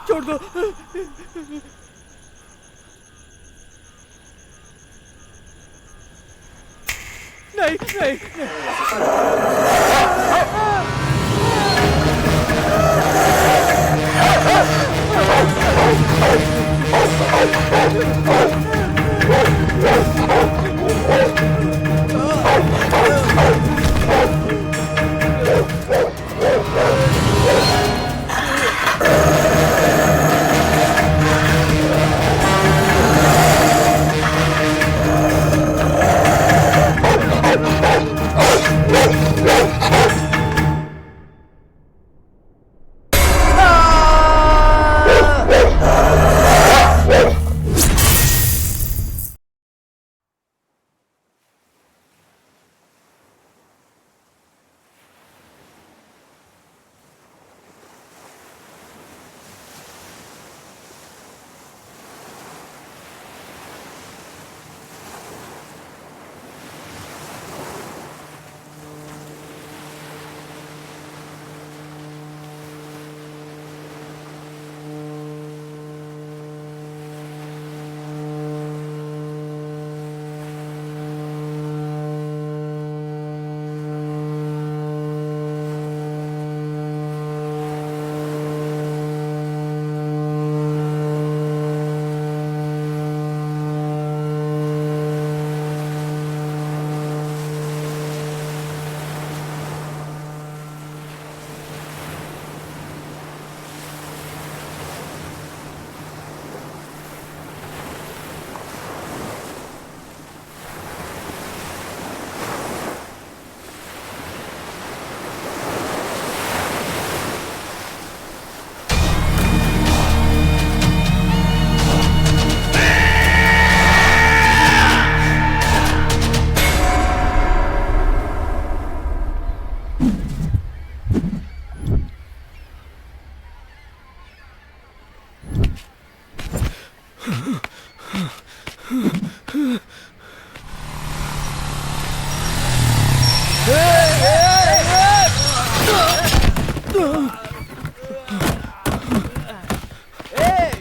छोड़ दो। नहीं नहीं,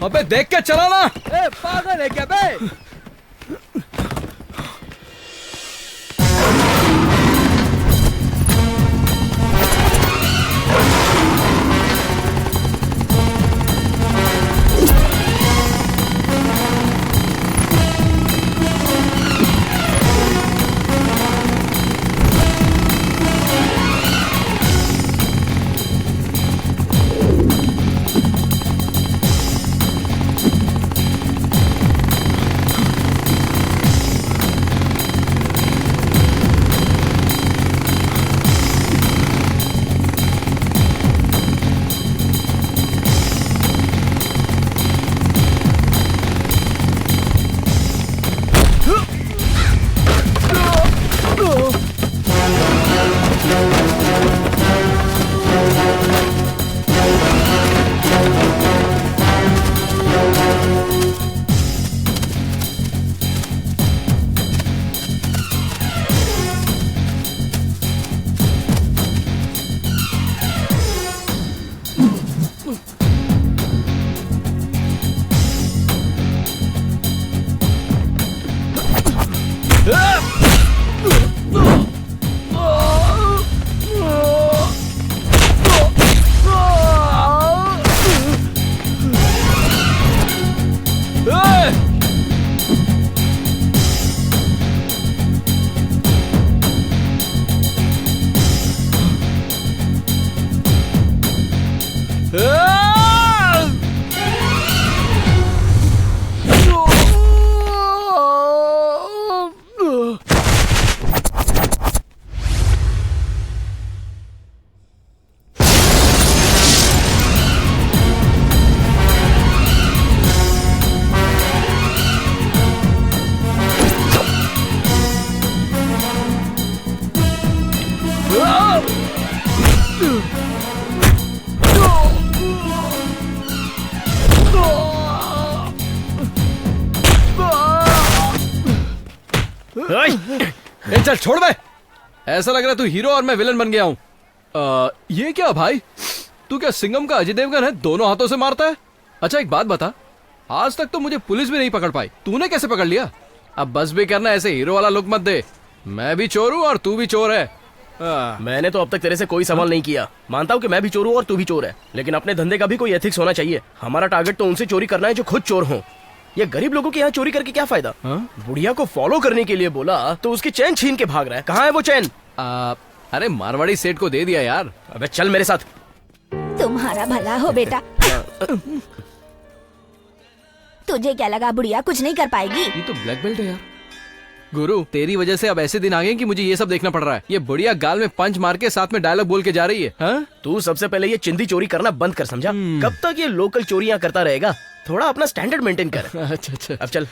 अबे देख के चलाना। ए पागल है क्या बे? चल छोड़ बे। ऐसा लग रहा है तू हीरो और मैं विलन बन गया हूँ। ये क्या भाई, तू क्या सिंघम का अजय देवगन है, दोनों हाथों से मारता है? अच्छा एक बात बता, आज तक तो मुझे पुलिस भी नहीं पकड़ पाई, तूने कैसे पकड़ लिया? अब बस भी करना, ऐसे हीरो वाला लुक मत दे। मैं भी चोर हूँ और तू भी चोर है। मैंने तो अब तक तेरे से कोई सवाल नहीं किया। मानता हूँ कि मैं भी चोर हूँ और तू भी चोर है, लेकिन अपने धंधे का भी कोई एथिक्स होना चाहिए। हमारा टारगेट तो उनसे चोरी करना है जो खुद चोर हों। ये गरीब लोगों के यहाँ चोरी करके क्या फायदा? बुढ़िया को फॉलो करने के लिए बोला तो उसकी चैन छीन के भाग रहा है। कहाँ है वो चैन? अरे मारवाड़ी सेठ को दे दिया यार। अबे चल मेरे साथ। तुम्हारा भला हो बेटा। तुझे क्या लगा बुढ़िया कुछ नहीं कर पाएगी? ये तो ब्लैक बेल्ट है यार। गुरु तेरी वजह से अब ऐसे दिन आ गए कि मुझे ये सब देखना पड़ रहा है। ये बुढ़िया गाल में पंच मार के साथ में डायलॉग बोल के जा रही है। हाँ? तू सबसे पहले ये चिंदी चोरी करना बंद कर, समझा? कब तक ये लोकल चोरियां करता रहेगा? थोड़ा अपना स्टैंडर्ड मेंटेन कर। अच्छा अच्छा, अब चल।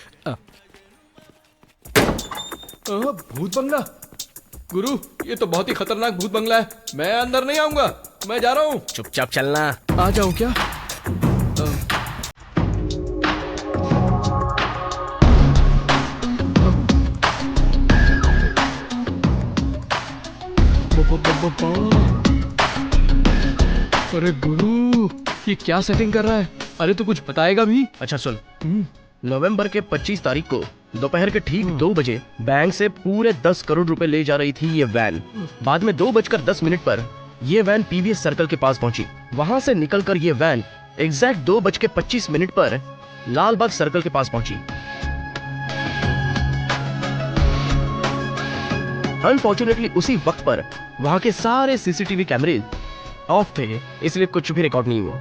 भूत बंगला। गुरु ये तो बहुत ही खतरनाक भूत बंगला है, मैं अंदर नहीं आऊंगा, मैं जा रहा हूँ। चुपचाप चलना। आ जाऊँ क्या? अरे गुरु ये क्या सेटिंग कर रहा है? अरे तो कुछ बताएगा भी? अच्छा सुन, नवंबर के 25 तारीख को दोपहर के ठीक 2 बजे बैंक से पूरे 10 करोड़ रुपए ले जा रही थी ये वैन। बाद में 2:10 पर ये वैन पीवीएस सर्कल के पास पहुंची। वहां से निकलकर ये वैन एग्जैक्ट 2:25 पर लालबाग सर्कल के पास पहुंची। अनफॉर्चुनेटली उसी वक्त पर वहां के सारे सीसीटीवी कैमरे ऑफ थे, इसलिए कुछ भी रिकॉर्ड नहीं हुआ।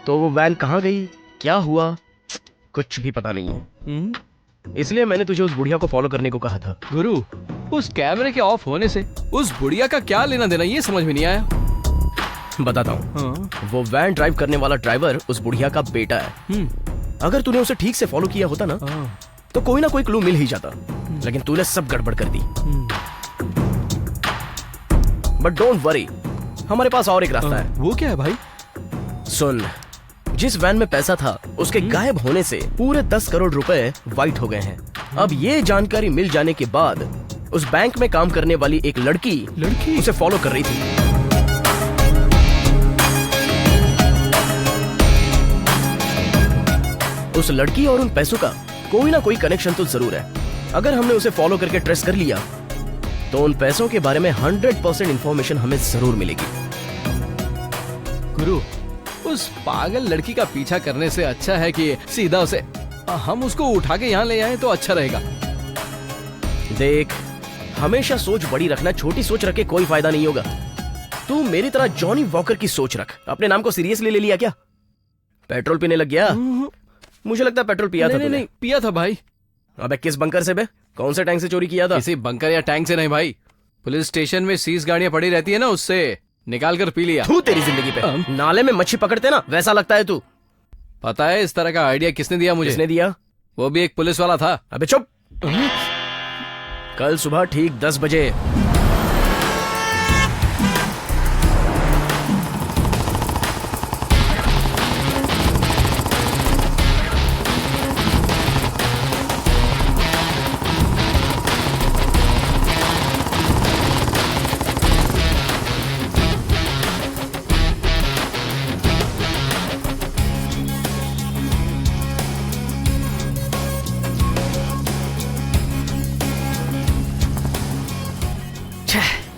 तो वो वैन कहाँ गई, क्या हुआ, कुछ भी पता नहीं है। इसलिए मैंने तुझे उस बुढ़िया को फॉलो करने को कहा था। गुरु उस कैमरे के ऑफ होने से उस बुढ़िया का क्या लेना देना, ये समझ में नहीं आया। बताता हूँ। वो वैन ड्राइव करने वाला ड्राइवर उस बुढ़िया का बेटा है। अगर तूने उसे ठीक से फॉलो किया होता ना तो कोई ना कोई क्लू मिल ही जाता, लेकिन तूने सब गड़बड़ कर दी। बट डोंट वरी, हमारे पास और एक रास्ता है। वो क्या है भाई? सुन, जिस वैन में पैसा था उसके गायब होने से पूरे 10 करोड़ रुपए वाइट हो गए हैं। अब ये जानकारी मिल जाने के बाद उस बैंक में काम करने वाली एक लड़की उसे फॉलो कर रही थी। उस लड़की और उन पैसों का कोई ना कोई कनेक्शन तो जरूर है। अगर हमने उसे फॉलो करके ट्रेस कर लिया तो उन पैसों के बारे में 100% इंफॉर्मेशन हमें जरूर मिलेगी। गुरु उस पागल लड़की का पीछा करने से अच्छा है कि सीधा उसे हम उसको उठा के यहाँ ले आए तो अच्छा रहेगा। देख, हमेशा सोच बड़ी रखना, छोटी सोच रख के कोई फायदा नहीं होगा। तू मेरी तरह जॉनी वॉकर की सोच रख। अपने नाम को सीरियसली ले लिया क्या? पेट्रोल पीने लग गया? मुझे लगता है पेट्रोल पिया था। नहीं पिया था भाई। अबे किस बंकर से बे? कौन से टैंक से चोरी किया था? किसी बंकर या टैंक से नहीं भाई, पुलिस स्टेशन में 30 गाड़ियां पड़ी रहती है ना, उससे निकाल कर पी लिया। तू तेरी जिंदगी पे नाले में मच्छी पकड़ते ना, वैसा लगता है तू। पता है इस तरह का आइडिया किसने दिया मुझे? किसने दिया? वो भी एक पुलिस वाला था। अबे चुप। कल सुबह ठीक 10 बजे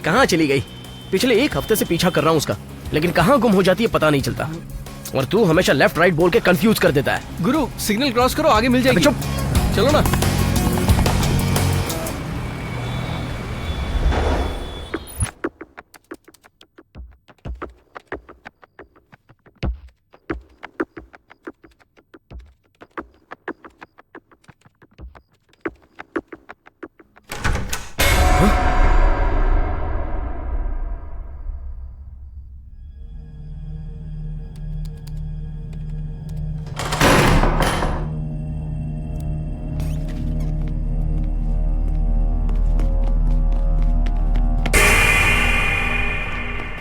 कहाँ चली गई? पिछले 1 हफ्ते से पीछा कर रहा हूँ उसका, लेकिन कहाँ गुम हो जाती है पता नहीं चलता। और तू हमेशा लेफ्ट राइट बोल के कंफ्यूज कर देता है। गुरु सिग्नल क्रॉस करो, आगे मिल जाएगी। चुप, चलो ना।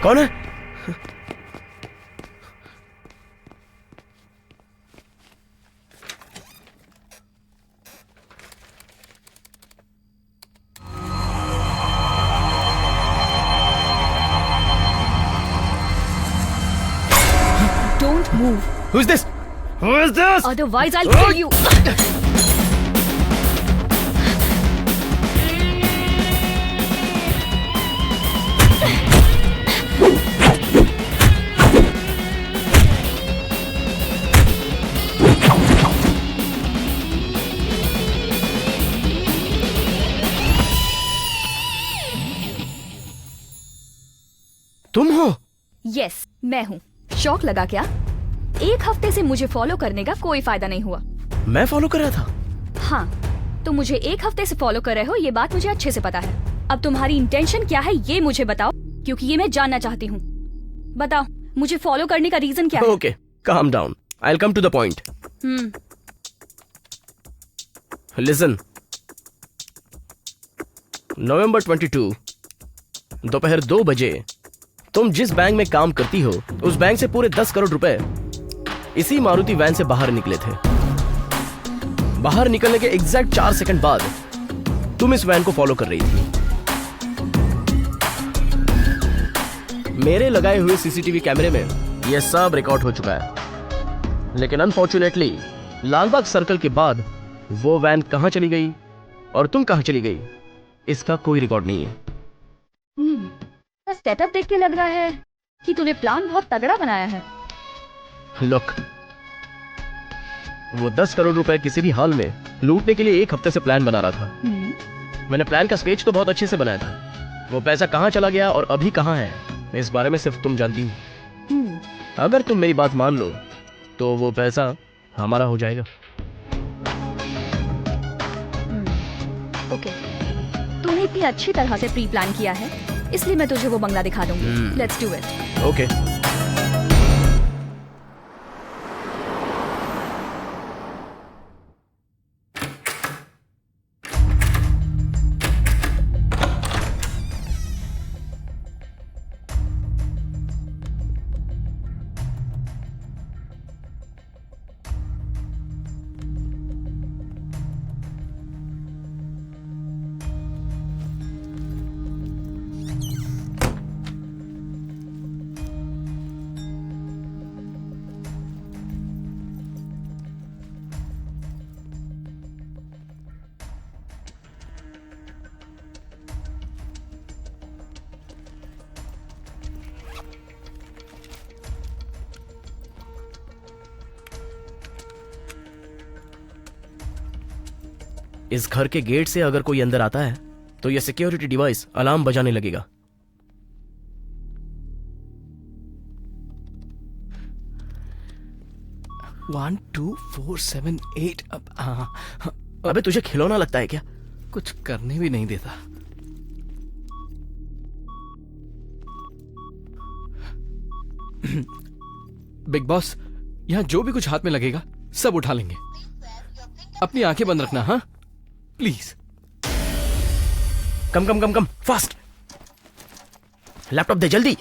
कौन है? Don't move. Who is this? Who is this? Otherwise, I'll kill you. तुम हो? Yes, मैं हूँ. शौक लगा क्या? एक हफ्ते से मुझे फॉलो करने का कोई फायदा नहीं हुआ. मैं फॉलो कर रहा था. हाँ, तुम मुझे एक हफ्ते से फॉलो कर रहे हो, ये बात मुझे अच्छे से पता है. अब तुम्हारी इंटेंशन क्या है ये मुझे बताओ, क्योंकि ये मैं जानना चाहती हूँ. बताओ, मुझे फॉलो करने का रीजन क्या है? Okay, calm down. I'll come to the point. Listen. November 22, दोपहर 2 बजे तुम जिस बैंक में काम करती हो उस बैंक से पूरे 10 करोड़ रुपए इसी मारुति वैन से बाहर निकले थे. बाहर निकलने के एग्जैक्ट 4 सेकंड बाद तुम इस वैन को फॉलो कर रही थी. मेरे लगाए हुए सीसीटीवी कैमरे में यह सब रिकॉर्ड हो चुका है. लेकिन अनफॉर्चुनेटली लालबाग सर्कल के बाद वो वैन कहां चली गई और तुम कहां चली गई इसका कोई रिकॉर्ड नहीं है. सेटअप देख के लग रहा है कि तूने प्लान बहुत तगड़ा बनाया है. लुक, वो 10 करोड़ रुपए किसी भी हाल में लूटने के लिए एक हफ्ते से प्लान बना रहा था. मैंने प्लान का स्केच तो बहुत अच्छे से बनाया था. वो पैसा कहां चला गया और अभी कहां है इस बारे में सिर्फ तुम जानती हो. अगर तुम मेरी बात मान लो तो वो पैसा हमारा हो जाएगा. ओके, तूने इतनी अच्छी तरह से प्री प्लान किया है, इसलिए मैं तुझे वो बंगला दिखा दूंगी. Let's do it. ओके. इस घर के गेट से अगर कोई अंदर आता है तो यह सिक्योरिटी डिवाइस अलार्म बजाने लगेगा. One two four seven eight. अबे तुझे खिलौना लगता है क्या? कुछ करने भी नहीं देता. बिग बॉस, यहाँ जो भी कुछ हाथ में लगेगा सब उठा लेंगे. अपनी आंखें बंद रखना. हाँ please. Come come come come fast. Laptop दे जल्दी.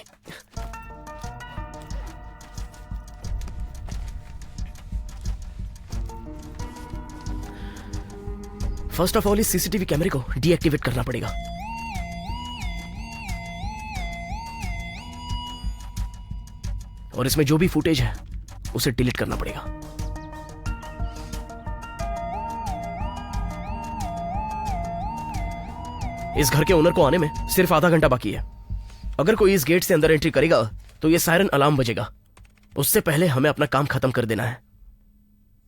फर्स्ट ऑफ ऑल इस सीसीटीवी कैमरे को डीएक्टिवेट करना पड़ेगा. और इसमें जो भी फुटेज है उसे डिलीट करना पड़ेगा. इस घर के ओनर को आने में सिर्फ आधा घंटा बाकी है. अगर कोई इस गेट से अंदर एंट्री करेगा तो ये सायरन अलार्म बजेगा. उससे पहले हमें अपना काम खत्म कर देना है.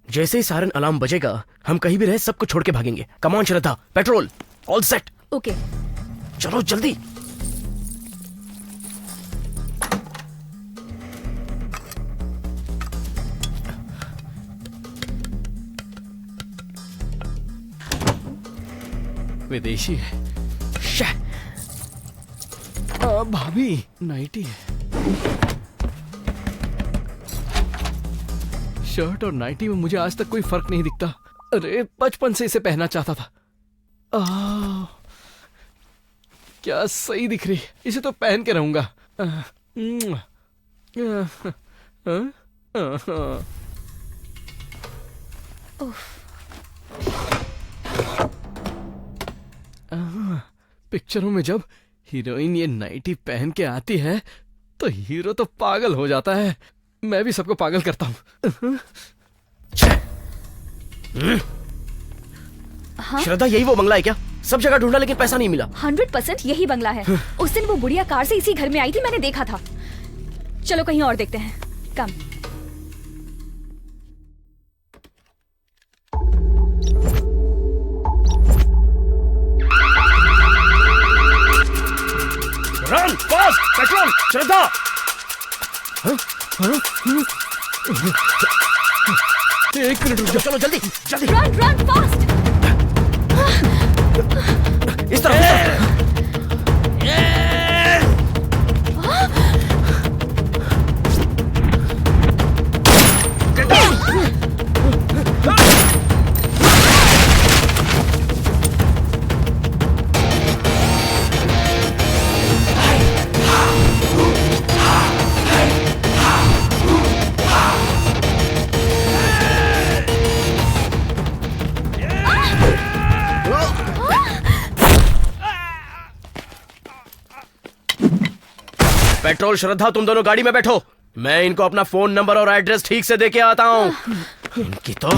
जैसे ही सायरन अलार्म बजेगा हम कहीं भी रहे सबको छोड़ के भागेंगे. Come on Shraddha, petrol, all set. Okay, चलो जल्दी. विदेशी है. भाभी नाइटी है. शर्ट और नाइटी में मुझे आज तक कोई फर्क नहीं दिखता. अरे बचपन से इसे पहनना चाहता था. क्या सही दिख रही. इसे तो पहन के रहूंगा. पिक्चरों में जब हीरोइन ये नाइटी पहन के आती है तो हीरो तो पागल हो जाता है. मैं भी सबको पागल करता हूँ। हाँ? श्रद्धा, यही वो बंगला है क्या? सब जगह ढूंढा लेकिन पैसा नहीं मिला। 100% यही बंगला है। उस दिन वो बुढ़िया कार से इसी घर में आई थी, मैंने देखा था। चलो कहीं और देखते हैं। कम। रन फास्ट, पेट्रोल, श्रद्धा। एक मिनट रुक जा। चलो जल्दी जल्दी। Run run fast. इस तरफ। पेट्रोल, श्रद्धा, तुम दोनों गाड़ी में बैठो। मैं इनको अपना फोन नंबर और एड्रेस ठीक से देके आता हूँ। इनकी तो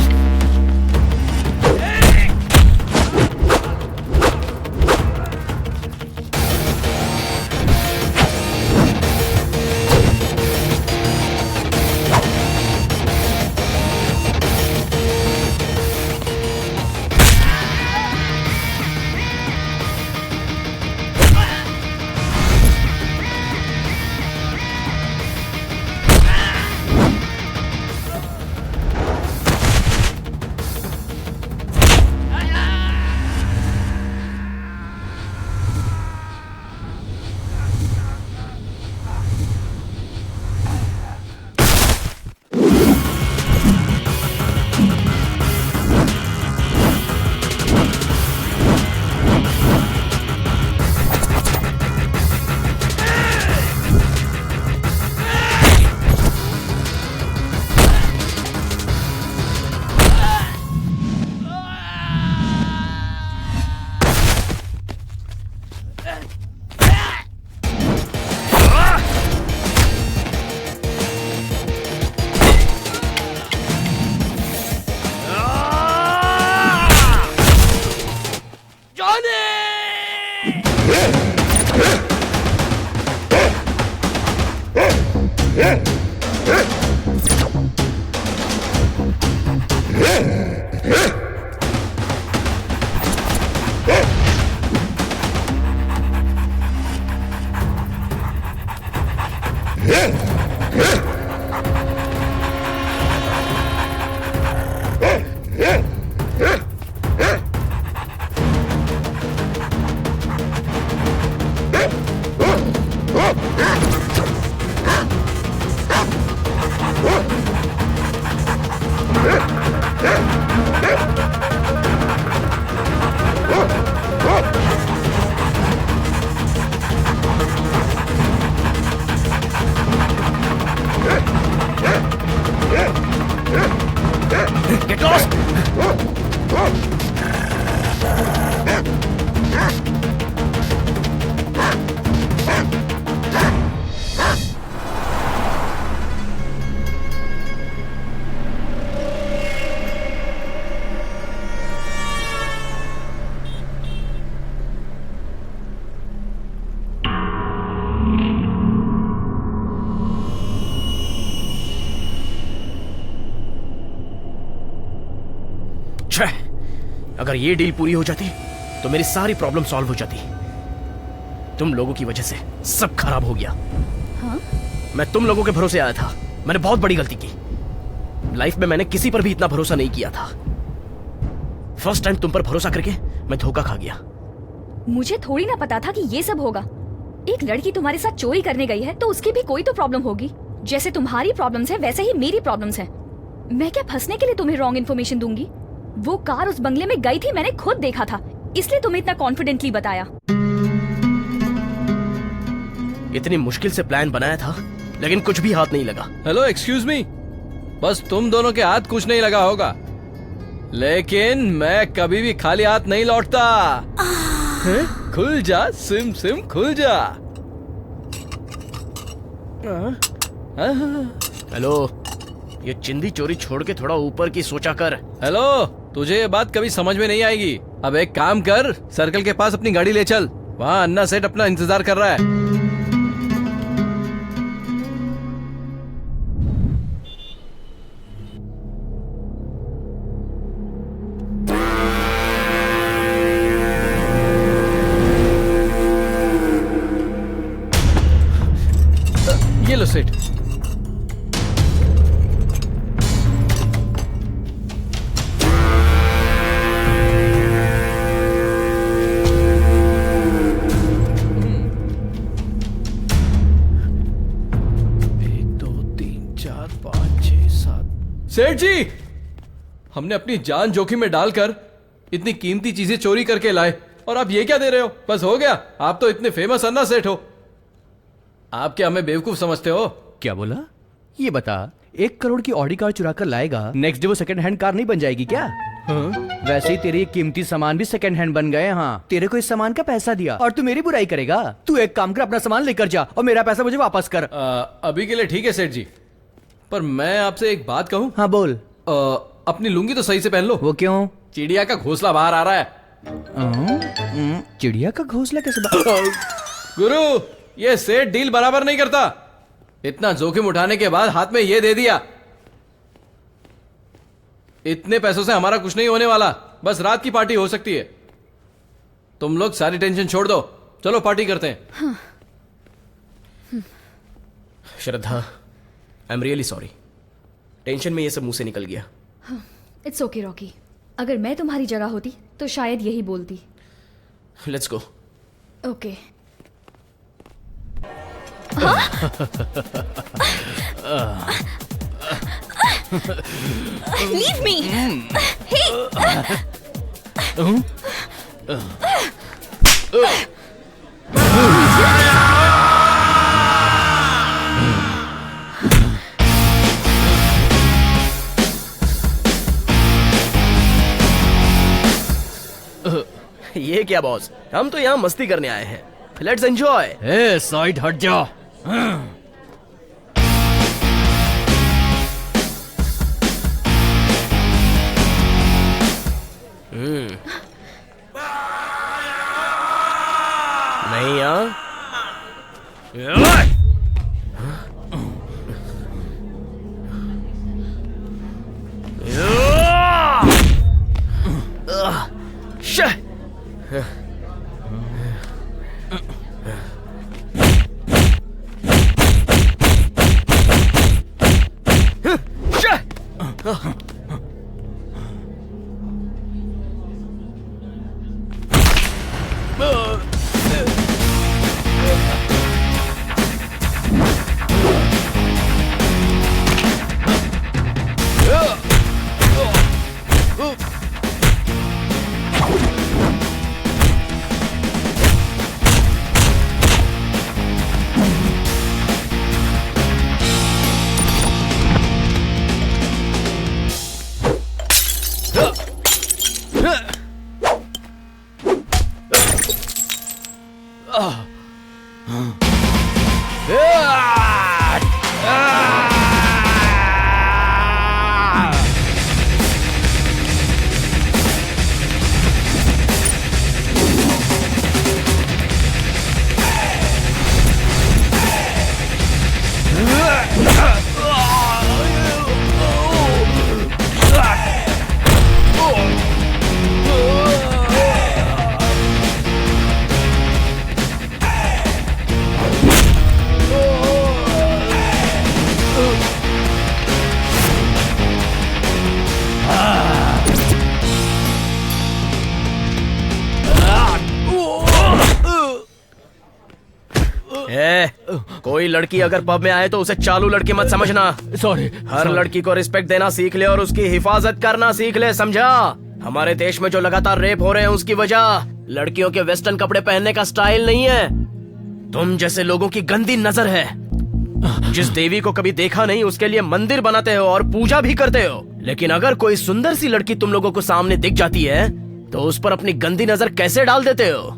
Get lost! अगर ये डील पूरी हो जाती तो मेरी सारी प्रॉब्लम सॉल्व हो जाती। तुम लोगों की वजह से सब खराब हो गया। हाँ? मैं तुम लोगों के भरोसे आया था। मैंने बहुत बड़ी गलती की। लाइफ में मैंने किसी पर भी इतना भरोसा नहीं किया था। फर्स्ट टाइम तुम पर भरोसा करके मैं धोखा खा गया। मुझे थोड़ी ना पता था कि ये सब होगा। एक लड़की तुम्हारे साथ चोरी करने गई है तो उसकी भी कोई तो प्रॉब्लम होगी। जैसे तुम्हारी प्रॉब्लम्स है वैसे ही मेरी प्रॉब्लम्स है। मैं क्या फंसने के लिए तुम्हें रॉन्ग इन्फॉर्मेशन दूंगी? वो कार उस बंगले में गई थी, मैंने खुद देखा था, इसलिए तुम्हें इतना कॉन्फिडेंटली बताया। इतनी मुश्किल से प्लान बनाया था लेकिन कुछ भी हाथ नहीं लगा। Hello, excuse me. बस तुम दोनों के हाथ कुछ नहीं लगा होगा, लेकिन मैं कभी भी खाली हाथ नहीं लौटता। खुल जा सिम सिम, खुल जा। हेलो, ये चिंदी चोरी छोड़ के थोड़ा ऊपर की सोचा कर। हेलो, तुझे ये बात कभी समझ में नहीं आएगी। अब एक काम कर, सर्कल के पास अपनी गाड़ी ले चल, वहाँ अन्ना सेठ अपना इंतजार कर रहा है। ये लो सेठ। सेठ जी, हमने अपनी जान जोखिम में डालकर इतनी कीमती चीजें चोरी करके लाए और आप ये क्या दे रहे हो? बस हो गया, आप तो इतने फेमस अन्ना सेठ हो। आप क्या हमें बेवकूफ समझते हो? क्या बोला? ये बता, 1 करोड़ की ऑडी कार चुरा कर लाएगा, नेक्स्ट डे वो सेकंड हैंड कार नहीं बन जाएगी क्या? हाँ? वैसे ही तेरे ये कीमती सामान भी सेकंड हैंड बन गए। हाँ, तेरे को इस सामान का पैसा दिया और तू मेरी बुराई करेगा? तू एक काम कर, अपना सामान लेकर जा और मेरा पैसा मुझे वापस कर। अभी के लिए ठीक है सेठ जी, पर मैं आपसे एक बात कहूँ? हाँ बोल। अपनी लुंगी तो सही से पहन लो। वो क्यों? चिड़िया का घोंसला बाहर आ रहा है। चिड़िया का घोंसला कैसे गुरु, ये सेठ डील बराबर नहीं करता। इतना जोखिम उठाने के बाद हाथ में ये दे दिया। इतने पैसों से हमारा कुछ नहीं होने वाला, बस रात की पार्टी हो सकती है। तुम लोग सारी टेंशन छोड़ दो, चलो पार्टी करते हैं। Shraddha, I am really sorry, tension में ये सब मुंह से निकल गया। इट्स ओके रॉकी, अगर मैं तुम्हारी जगह होती तो शायद यही बोलती। Let's go. Okay. Leave me. ये क्या बॉस, हम तो यहाँ मस्ती करने आए हैं। Let's enjoy. ए, साइड हट जा। नहीं यहाँ। कोई लड़की अगर पब में आए तो उसे चालू लड़की मत समझना। सॉरी। हर लड़की को रिस्पेक्ट देना सीख ले और उसकी हिफाजत करना सीख ले, समझा? हमारे देश में जो लगातार रेप हो रहे हैं उसकी वजह लड़कियों के वेस्टर्न कपड़े पहनने का स्टाइल नहीं है, तुम जैसे लोगों की गंदी नजर है। जिस देवी को कभी देखा नहीं उसके लिए मंदिर बनाते हो और पूजा भी करते हो, लेकिन अगर कोई सुंदर सी लड़की तुम लोगों को सामने दिख जाती है तो उस पर अपनी गंदी नजर कैसे डाल देते हो?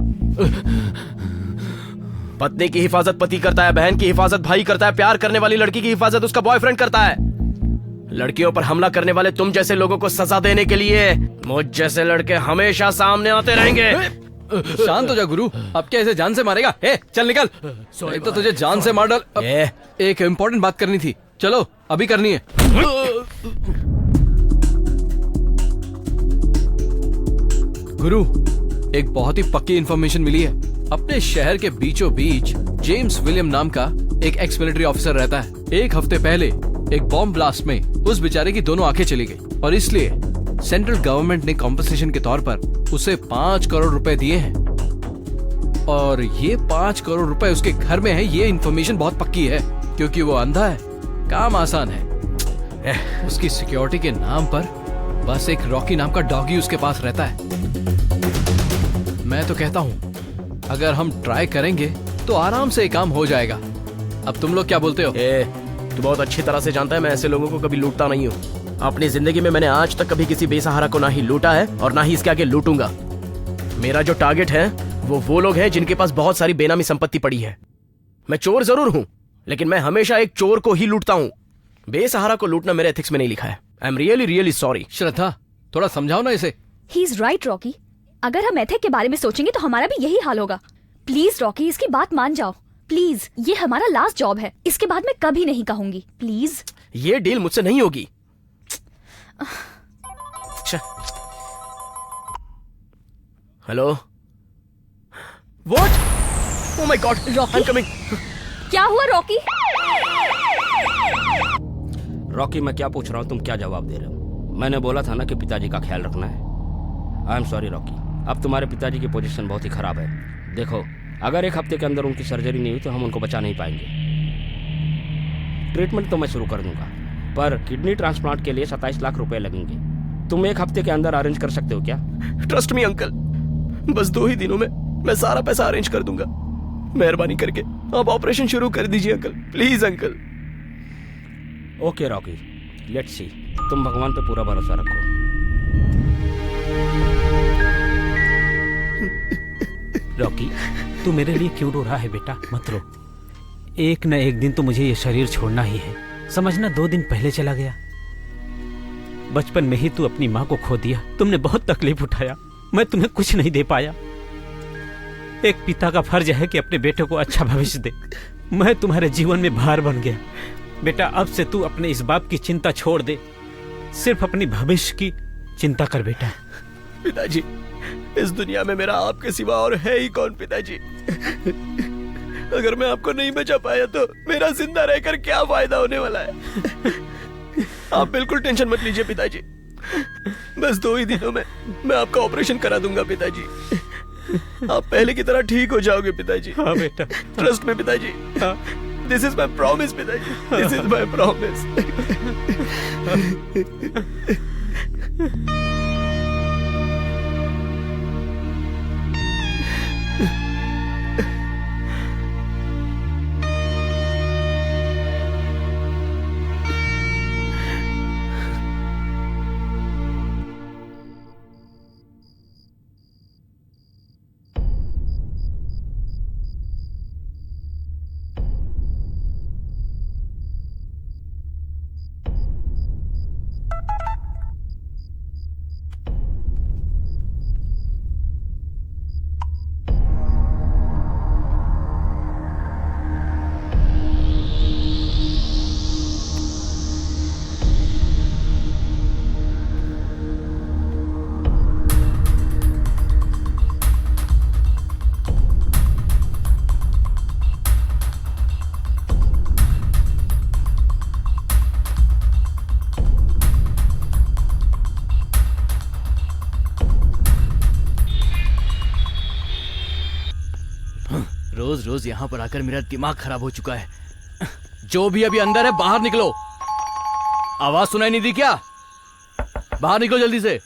पत्नी की हिफाजत पति करता है, बहन की हिफाजत भाई करता है, प्यार करने वाली लड़की की हिफाजत उसका बॉयफ्रेंड करता है। लड़कियों पर हमला करने वाले तुम जैसे लोगों को सजा देने के लिए मुझ जैसे लड़के हमेशा सामने आते रहेंगे। शांत हो जा गुरु, अब क्या इसे जान से मारेगा? चल निकल, एक तो तुझे जान से मार डाल। एक इम्पोर्टेंट बात करनी थी, चलो अभी करनी है। गुरु, एक बहुत ही पक्की इंफॉर्मेशन मिली है। अपने शहर के बीचों बीच जेम्स विलियम नाम का एक एक्स मिलिट्री ऑफिसर रहता है। एक हफ्ते पहले एक बॉम्ब ब्लास्ट में उस बेचारे की दोनों आंखें चली गई और इसलिए सेंट्रल गवर्नमेंट ने कॉम्पनसेशन के तौर पर उसे 5 करोड़ रुपए दिए हैं। और ये 5 करोड़ रुपए उसके घर में है। ये इंफॉर्मेशन बहुत पक्की है क्योंकि वो अंधा है। काम आसान है, उसकी सिक्योरिटी के नाम पर बस एक रॉकी नाम का डॉगी उसके पास रहता है। मैं तो कहता हूँ अगर हम ट्राई करेंगे तो आराम से ये काम हो जाएगा। अब तुम लोग क्या बोलते हो? तू बहुत अच्छी तरह से जानता है मैं ऐसे लोगों को कभी लूटता नहीं हूँ। अपनी जिंदगी में मैंने आज तक कभी किसी बेसहारा को ना ही लूटा है और ना ही इसके आगे लूटूंगा। मेरा जो टारगेट है वो लोग हैं जिनके पास बहुत सारी बेनामी संपत्ति पड़ी है। मैं चोर जरूर हूँ लेकिन मैं हमेशा एक चोर को ही लूटता हूँ। बेसहारा को लूटना मेरे एथिक्स में नहीं लिखा है। I am really sorry. Shraddha, थोड़ा समझाओ ना इसे। ही इज राइट रॉकी, अगर हम एथिक के बारे में सोचेंगे तो हमारा भी यही हाल होगा। प्लीज रॉकी, इसकी बात मान जाओ प्लीज। ये हमारा लास्ट जॉब है, इसके बाद मैं कभी नहीं कहूंगी। प्लीज, ये डील मुझसे नहीं होगी। Hello, what? Oh my God, I am coming. क्या हुआ रॉकी? रॉकी, मैं क्या पूछ रहा हूँ, तुम क्या जवाब दे रहे हो? मैंने बोला था ना कि पिताजी का ख्याल रखना है। आई एम सॉरी रॉकी, अब तुम्हारे पिताजी की पोजीशन बहुत ही खराब है। देखो, अगर 1 हफ्ते के अंदर उनकी सर्जरी नहीं हुई तो हम उनको बचा नहीं पाएंगे। ट्रीटमेंट तो मैं शुरू कर दूंगा, पर किडनी ट्रांसप्लांट के लिए 27 लाख रुपए लगेंगे। तुम 1 हफ्ते के अंदर अरेंज कर सकते हो क्या? ट्रस्ट मी अंकल, बस 2 ही दिनों में मैं सारा पैसा अरेंज कर दूंगा। मेहरबानी करके आप ऑपरेशन शुरू कर दीजिए uncle, please uncle. Okay Rocky, let's see. तुम भगवान पे पूरा भरोसा रखो। रॉकी, तू मेरे लिए क्यों रो रहा है बेटा? मत रो। एक न एक दिन तो मुझे ये शरीर छोड़ना ही है। समझना 2 दिन पहले चला गया। बचपन में ही तू अपनी माँ को खो दिया। तुमने बहुत तकलीफ उठाया, मैं तुम्हें कुछ नहीं दे पाया। एक पिता का फर्ज है कि अपने बेटे को अच्छा भविष्य दे। मैं तुम्हारे जीवन में भार बन गया। बेटा, अब से तू अपने इस बाप की चिंता छोड़ दे, सिर्फ अपनी भविष्य की चिंता कर बेटा। पिताजी, इस दुनिया में मेरा आपके सिवा और है ही कौन पिताजी? अगर मैं आपको नहीं बचा पाया तो मेरा जिंदा रहकर क्या फायदा होने वाला है? आप बिल्कुल टेंशन मत लीजिए पिताजी, बस 2 ही दिनों में मैं आपका ऑपरेशन करा दूंगा पिताजी। आप पहले की तरह ठीक हो जाओगे पिताजी। हाँ बेटा, ट्रस्ट में पिताजी। हाँ। दिस इज माई प्रॉमिस पिताजी, दिस इज माई प्रॉमिस। रोज रोज यहाँ पर आकर मेरा दिमाग खराब हो चुका है। जो भी अभी अंदर है बाहर निकलो। आवाज सुनाई नहीं दी क्या? बाहर निकलो जल्दी से।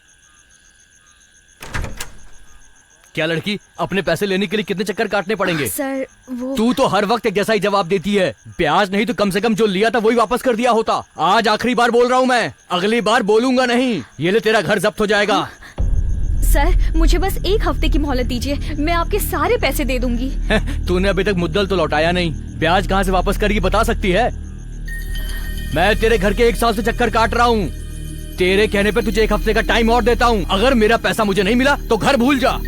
क्या लड़की, अपने पैसे लेने के लिए कितने चक्कर काटने पड़ेंगे? सर वो तू तो हर वक्त एक जैसा ही जवाब देती है। ब्याज नहीं तो कम से कम जो लिया था वही वापस कर दिया होता। आज आखिरी बार बोल रहा हूँ मैं, अगली बार बोलूंगा नहीं। ये ले, तेरा घर जब्त हो जाएगा। सर मुझे बस 1 हफ्ते की मोहलत दीजिए, मैं आपके सारे पैसे दे दूंगी। तूने अभी तक मुद्दल तो लौटाया नहीं, ब्याज कहाँ से वापस करेगी बता सकती है? मैं तेरे घर के 1 साल से चक्कर काट रहा हूँ। तेरे कहने पे तुझे 1 हफ्ते का टाइम और देता हूँ। अगर मेरा पैसा मुझे नहीं मिला तो घर भूल जा।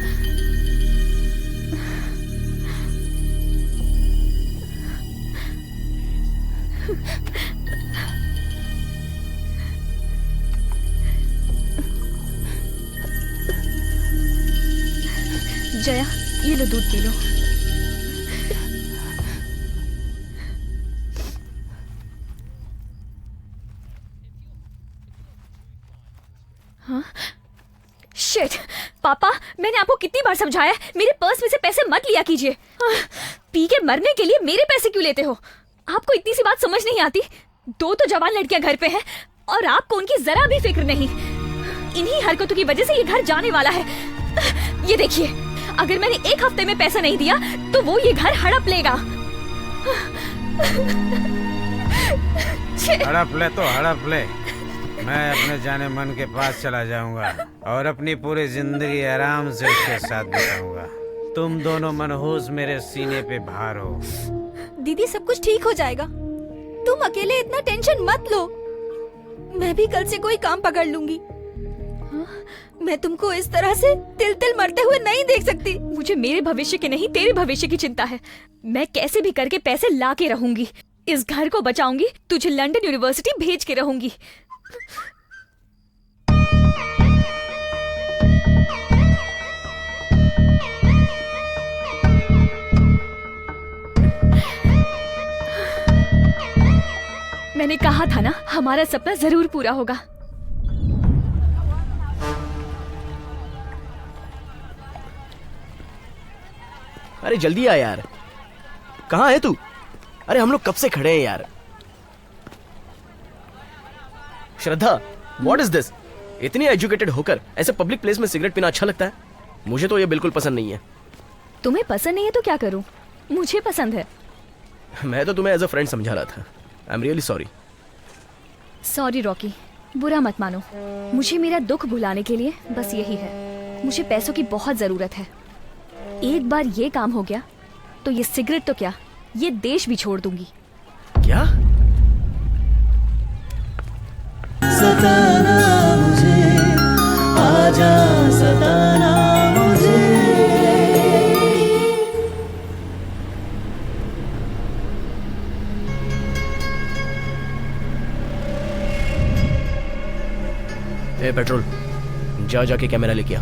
जया ये लो दूध पी लो। हाँ शिट, पापा मैंने आपको कितनी बार समझाया है, मेरे पर्स में से पैसे मत लिया कीजिए। पी के मरने के लिए मेरे पैसे क्यों लेते हो? आपको इतनी सी बात समझ नहीं आती? 2 तो जवान लड़कियां घर पे हैं और आपको उनकी जरा भी फिक्र नहीं। इन्हीं हरकतों की वजह से ये घर जाने वाला है। ये देखिए, अगर मैंने 1 हफ्ते में पैसा नहीं दिया तो वो ये घर हड़प लेगा। हड़प ले तो हड़प ले, मैं अपने जाने मन के पास चला जाऊंगा और अपनी पूरी जिंदगी आराम से उसके साथ बिताऊंगा। तुम दोनों मनहूस मेरे सीने पे भार हो। दीदी सब कुछ ठीक हो जाएगा, तुम अकेले इतना टेंशन मत लो। मैं भी कल से कोई काम पकड़ लूंगी। मैं तुमको इस तरह से तिल तिल मरते हुए नहीं देख सकती। मुझे मेरे भविष्य की नहीं तेरे भविष्य की चिंता है। मैं कैसे भी करके पैसे ला के रहूंगी, इस घर को बचाऊंगी, तुझे लंदन यूनिवर्सिटी भेज के रहूंगी। मैंने कहा था ना, हमारा सपना जरूर पूरा होगा। अरे जल्दी आ यार, कहाँ है तू? अरे हम लोग कब से खड़े हैं यार। श्रद्धा, व्हाट इज दिस? इतनी एजुकेटेड होकर ऐसे पब्लिक प्लेस में सिगरेट पीना अच्छा लगता है? मुझे तो ये बिल्कुल पसंद नहीं है। तुम्हें पसंद नहीं है तो क्या करूं? मुझे पसंद है। मैं तो तुम्हें एज अ फ्रेंड समझा रहा था। आई am really sorry. Sorry Rocky, बुरा मत मानो। मुझे मेरा दुख भुलाने के लिए बस यही है। मुझे पैसों की बहुत जरूरत है। एक बार ये काम हो गया तो ये सिगरेट तो क्या, ये देश भी छोड़ दूंगी। क्या? सताना मुझे, आजा सताना मुझे। ए पेट्रोल, जाके कैमरा लेके आ।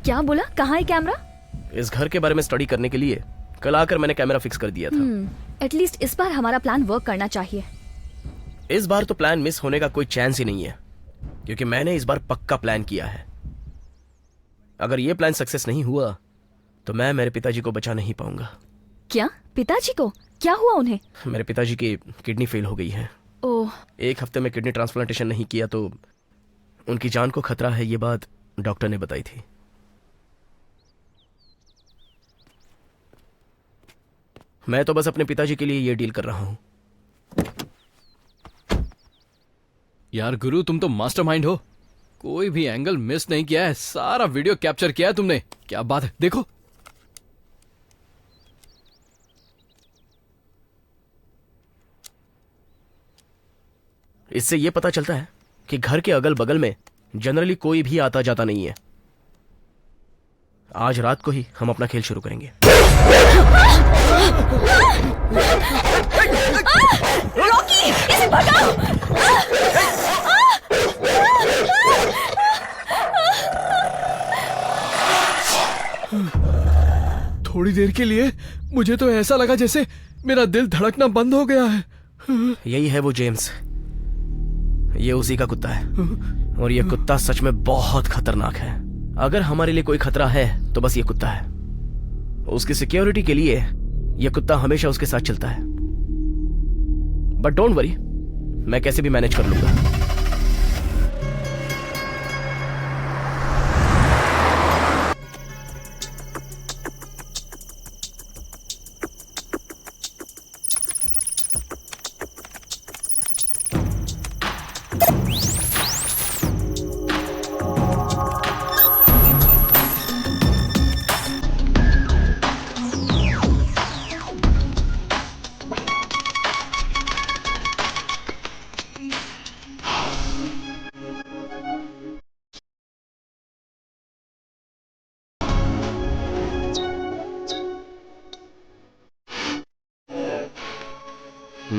क्या बोला? कहाँ है कैमरा? इस घर के बारे में स्टडी करने के लिए कल आकर मैंने कैमरा फिक्स कर दिया था। एटलीस्ट इस बार हमारा प्लान वर्क करना चाहिए। इस बार तो प्लान मिस होने का कोई चांस ही नहीं है, क्योंकि मैंने इस बार पक्का प्लान किया है। अगर ये प्लान सक्सेस नहीं हुआ तो मैं मेरे पिताजी को बचा नहीं पाऊंगा। क्या? पिताजी को क्या हुआ? उन्हें? मेरे पिताजी की किडनी फेल हो गई है। ओह। 1 हफ्ते में किडनी ट्रांसप्लांटेशन नहीं किया तो उनकी जान को खतरा है, ये बात डॉक्टर ने बताई थी। मैं तो बस अपने पिताजी के लिए ये डील कर रहा हूं। यार गुरु, तुम तो मास्टरमाइंड हो। कोई भी एंगल मिस नहीं किया है, सारा वीडियो कैप्चर किया है तुमने। क्या बात है, देखो। इससे यह पता चलता है कि घर के अगल बगल में जनरली कोई भी आता जाता नहीं है। आज रात को ही हम अपना खेल शुरू करेंगे। रॉकी, इसे भगाओ। थोड़ी देर के लिए मुझे तो ऐसा लगा जैसे मेरा दिल धड़कना बंद हो गया है। यही है वो जेम्स, ये उसी का कुत्ता है। और ये कुत्ता सच में बहुत खतरनाक है। अगर हमारे लिए कोई खतरा है तो बस ये कुत्ता है। उसकी सिक्योरिटी के लिए ये कुत्ता हमेशा उसके साथ चलता है। बट डोंट वरी, मैं कैसे भी मैनेज कर लूंगा।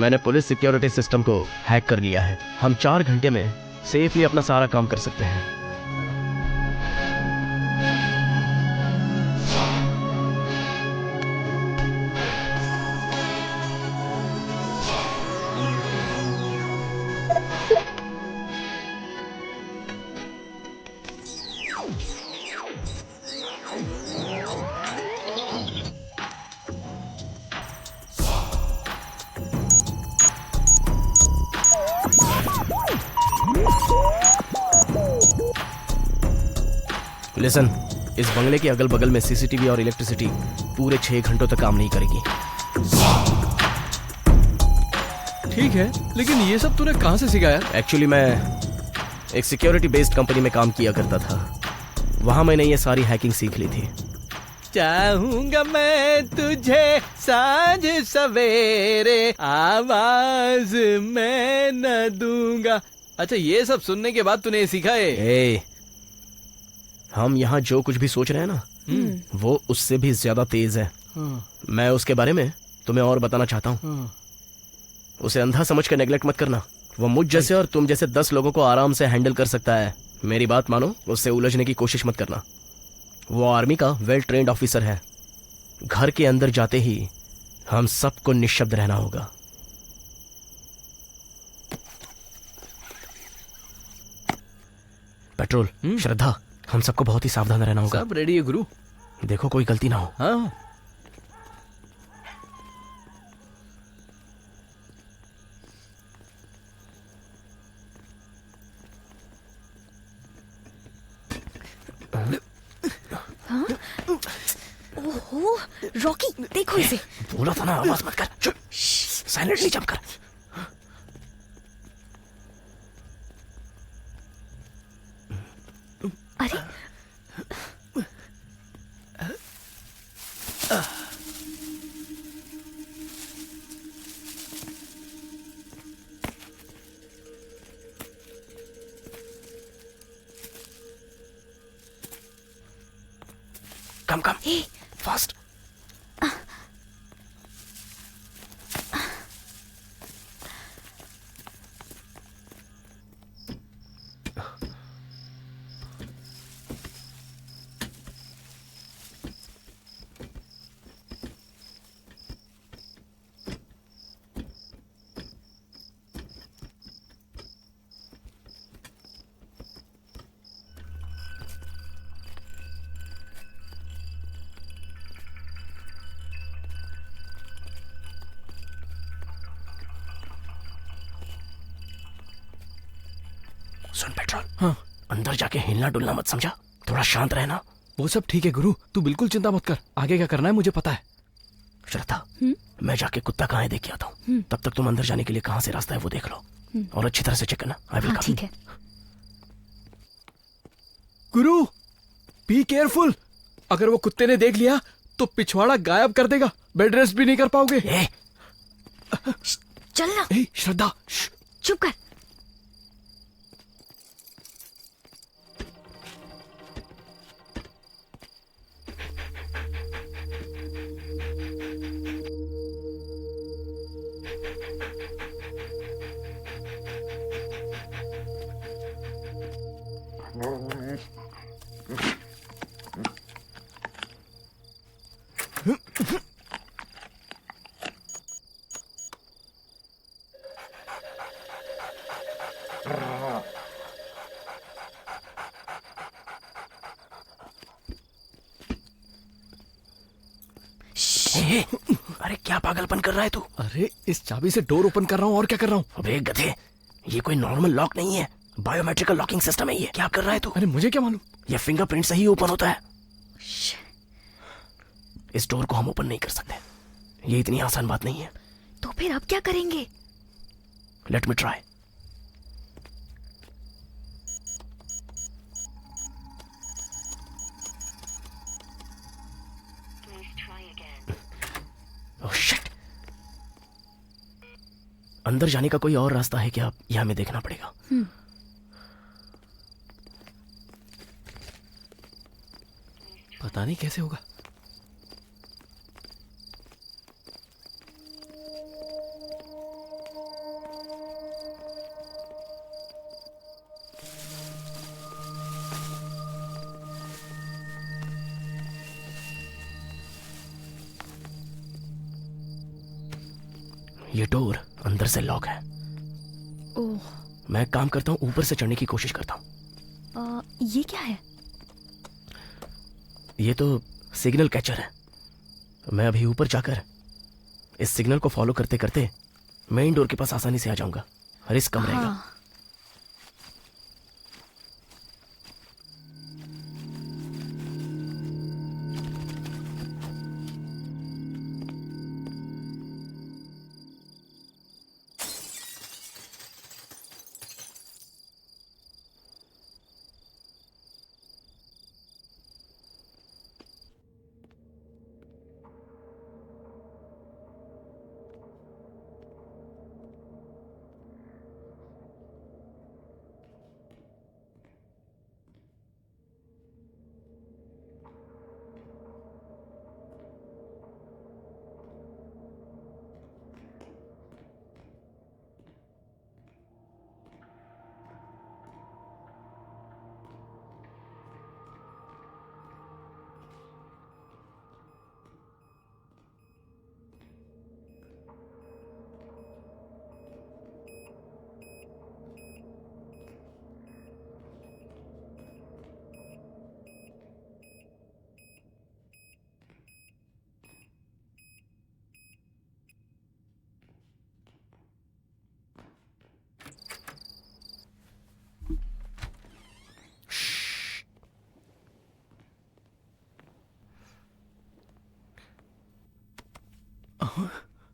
मैंने पुलिस सिक्योरिटी सिस्टम को हैक कर लिया है। हम 4 घंटे में सेफली अपना सारा काम कर सकते हैं। लिसन, इस बंगले के अगल बगल में सीसीटीवी और इलेक्ट्रिसिटी पूरे 6 घंटों तक काम नहीं करेगी। ठीक है, लेकिन ये सब तूने कहाँ से सीखा यार? एक्चुअली मैं एक सिक्योरिटी बेस्ड कंपनी में काम किया करता था। वहां मैंने ये सारी हैकिंग सीख ली थी। चाहूंगा मैं तुझे साँझ सवेरे, आवाज मैं न दूंगा। अच्छा, ये सब सुनने के बाद तूने ये सीखा है? ए, हम यहाँ जो कुछ भी सोच रहे हैं ना, वो उससे भी ज्यादा तेज है। मैं उसके बारे में तुम्हें और बताना चाहता हूँ। उसे अंधा समझ कर नेग्लेक्ट मत करना। वो मुझ जैसे और तुम जैसे 10 लोगों को आराम से हैंडल कर सकता है। मेरी बात मानो, उससे उलझने की कोशिश मत करना। वो आर्मी का वेल ट्रेन्ड ऑफिसर है। घर के अंदर जाते ही हम सबको निशब्द रहना होगा। पेट्रोल, श्रद्धा, हम सबको बहुत ही सावधान रहना होगा। सब रेडी है गुरु। देखो कोई गलती ना हो। हाँ, ओहो, रॉकी देखो इसे। बोला था ना आवाज मत कर। चुप, साइलेंटली जंप कर। अरे कम कम, फास्ट। सुन पेट्रोल, हाँ, अंदर जाके हिलना डुलना मत, समझा? थोड़ा शांत रहना। वो सब ठीक है गुरु, तू बिल्कुल चिंता मत कर। आगे क्या करना है मुझे पता है। श्रद्धा, मैं जाके कुत्ता कहाँ है देख के आता हूँ। तब तक तुम अंदर जाने के लिए कहाँ से रास्ता है वो देख लो, और अच्छी तरह से चेक करना। आई विल हाँ, कम। ठीक है। गुरु, बी केयरफुल। अगर वो कुत्ते ने देख लिया तो पिछवाड़ा गायब कर देगा। बेड रेस्ट भी नहीं कर पाओगे। चल ना। श्रद्धा, चुप कर। अरे क्या पागलपन कर रहा है तू? अरे इस चाबी से डोर ओपन कर रहा हूँ और क्या कर रहा हूँ। अबे गधे, ये कोई नॉर्मल लॉक नहीं है, बायोमेट्रिकल लॉकिंग सिस्टम है ये। क्या कर रहा है तू? अरे मुझे क्या मालूम। ये फिंगरप्रिंट से ही ओपन होता है। इस डोर को हम ओपन नहीं कर सकते, ये इतनी आसान बात नहीं है। तो फिर अब क्या करेंगे? Let me try. Oh shit, अंदर जाने का कोई और रास्ता है क्या? यह हमें देखना पड़ेगा। पता नहीं कैसे होगा। ये डोर अंदर से लॉक है। ओह, मैं काम करता हूँ, ऊपर से चढ़ने की कोशिश करता हूँ। ये क्या है? ये तो सिग्नल कैचर है। मैं अभी ऊपर जाकर इस सिग्नल को फॉलो करते करते मेन डोर के पास आसानी से आ जाऊंगा। रिस्क कम रहेगा। हाँ।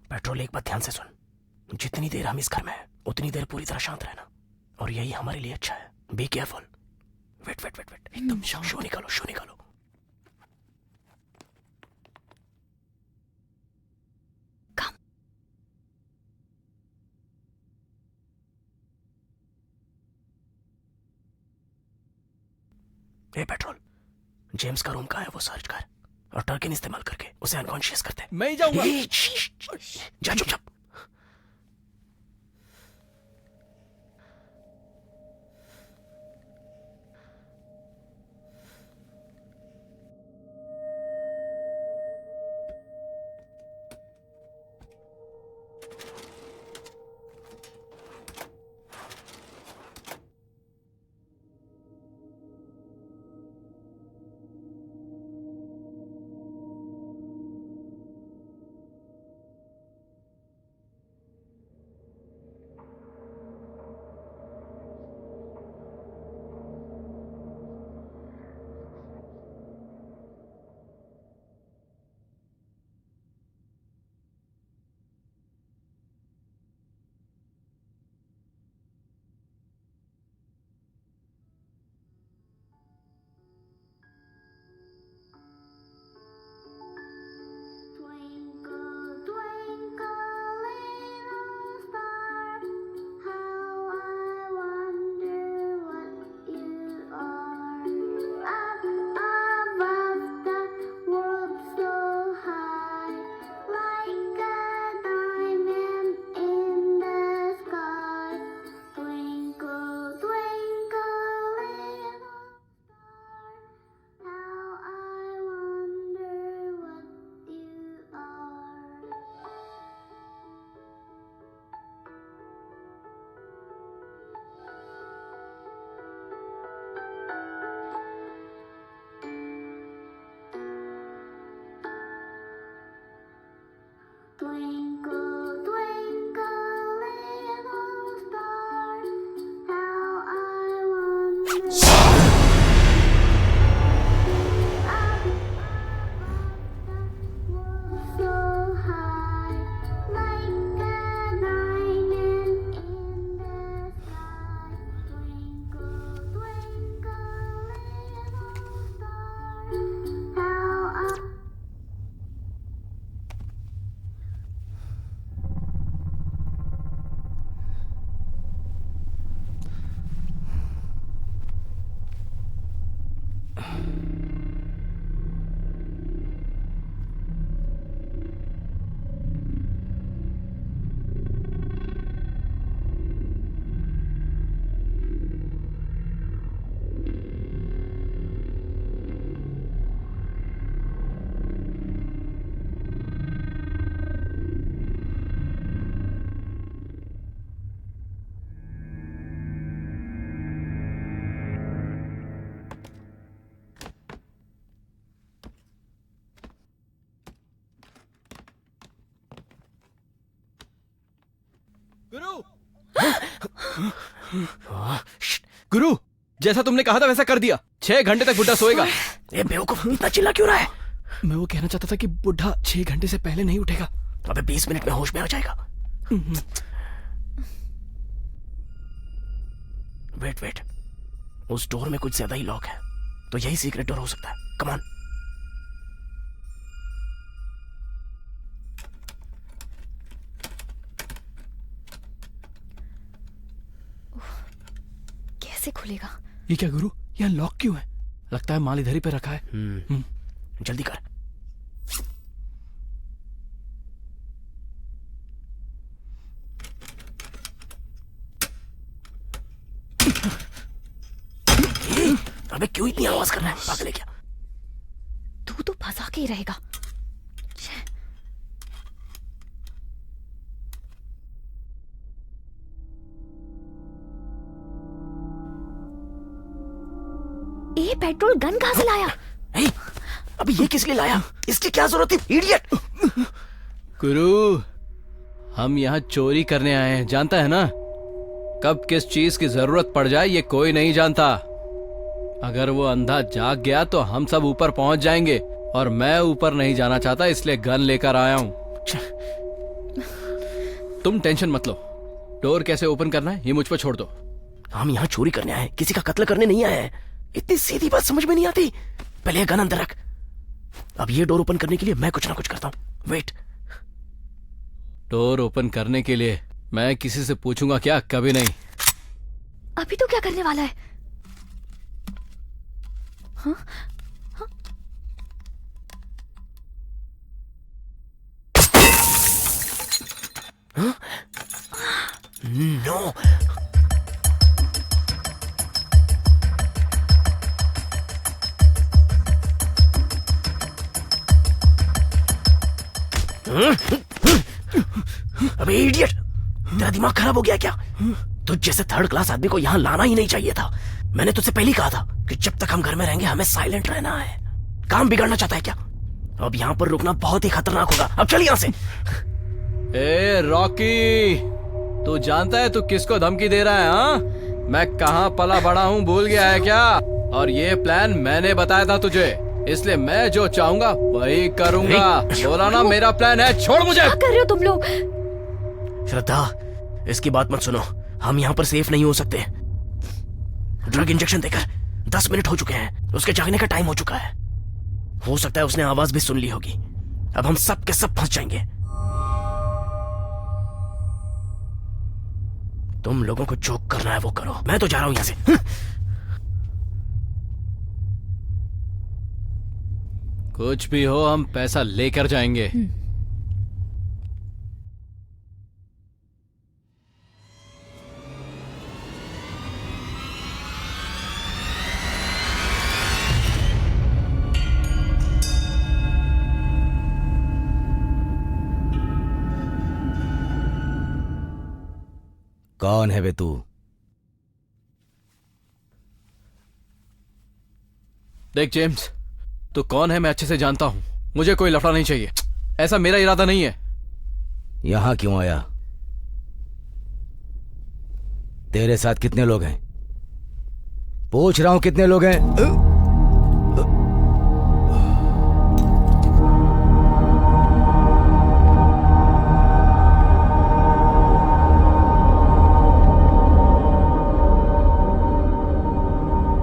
पेट्रोल, एक बात ध्यान से सुन। जितनी देर हम इस घर में हैं, उतनी देर पूरी तरह शांत रहना, और यही हमारे लिए अच्छा है। Be careful. Wait wait wait wait, एकदम शो निकालो, शो निकालो। ए पेट्रोल, जेम्स का रूम कहाँ है? वो सर्च कर और टर्किन इस्तेमाल करके उसे अनकॉन्शियस करते हैं। मैं ही जाऊंगा। जा चुपचाप। गुरु गुरु, जैसा तुमने कहा था वैसा कर दिया। 6 घंटे तक बुढ़ा सोएगा। ए बेवकूफ, इतना चिल्ला क्यों रहा है? मैं वो कहना चाहता था कि बुढ़ा 6 घंटे से पहले नहीं उठेगा। अबे 20 मिनट में होश में आ जाएगा। वेट, उस डोर में कुछ ज्यादा ही लॉक है, तो यही सीक्रेट डोर हो सकता है। Come on. कैसे खुलेगा? ये क्या गुरु, यहाँ लॉक क्यों है? लगता है माल इधर ही पे रखा है। जल्दी कर। अबे क्यों इतनी आवाज कर रहा है? पागल है क्या? तू तो फंसा के ही रहेगा। ये पेट्रोल गन कहां से लाया? अभी ये किस लिए लाया? इसकी क्या जरूरत थी, इडियट? गुरु, हम यहाँ चोरी करने आए हैं, जानता है ना? कब किस चीज की जरूरत पड़ जाए ये कोई नहीं जानता। अगर वो अंधा जाग गया तो हम सब ऊपर पहुंच जाएंगे, और मैं ऊपर नहीं जाना चाहता, इसलिए गन लेकर आया हूं। तुम टेंशन मत लो। डोर कैसे ओपन करना है ये मुझ पर छोड़ दो। हम यहाँ चोरी करने आए, किसी का कत्ल करने नहीं आए हैं। इतनी सीधी बात समझ में नहीं आती। पहले ये गन अंदर रख। अब ये डोर ओपन करने के लिए मैं कुछ ना कुछ करता हूँ। वेट। डोर ओपन करने के लिए मैं किसी से पूछूंगा क्या? कभी नहीं। अभी तो क्या करने वाला है? हाँ? नो। अबे इडियट, तेरा दिमाग खराब हो गया क्या? तुझ जैसे थर्ड क्लास आदमी को यहाँ लाना ही नहीं चाहिए था। मैंने तुझसे पहले ही कहा था कि जब तक हम घर में रहेंगे हमें साइलेंट रहना है। काम बिगाड़ना चाहता है क्या? अब यहाँ पर रुकना बहुत ही खतरनाक होगा। अब चल यहाँ से। ए रॉकी, तू जानता है तू किसको धमकी दे रहा है? हाँ, मैं कहाँ पला बड़ा हूँ भूल गया है क्या? और ये प्लान मैंने बताया था तुझे, इसलिए मैं जो चाहूंगा वही करूंगा। बोला ना मेरा प्लान है। छोड़ मुझे। क्या कर रहे हो तुम लोग? श्रद्धा, इसकी बात मत सुनो। हम यहाँ पर सेफ नहीं हो सकते। ड्रग इंजेक्शन देकर 10 मिनट हो चुके हैं। उसके जागने का टाइम हो चुका है। हो सकता है उसने आवाज भी सुन ली होगी। अब हम सब के सब फंस जाएंगे। तुम लोगों को जो करना है वो करो। मैं तो जा रहा हूं यहां से। कुछ भी हो, हम पैसा लेकर जाएंगे। कौन है बे तू? देख जेम्स, तू कौन है मैं अच्छे से जानता हूं। मुझे कोई लफड़ा नहीं चाहिए। ऐसा मेरा इरादा नहीं है। यहां क्यों आया? तेरे साथ कितने लोग हैं? पूछ रहा हूं कितने लोग हैं?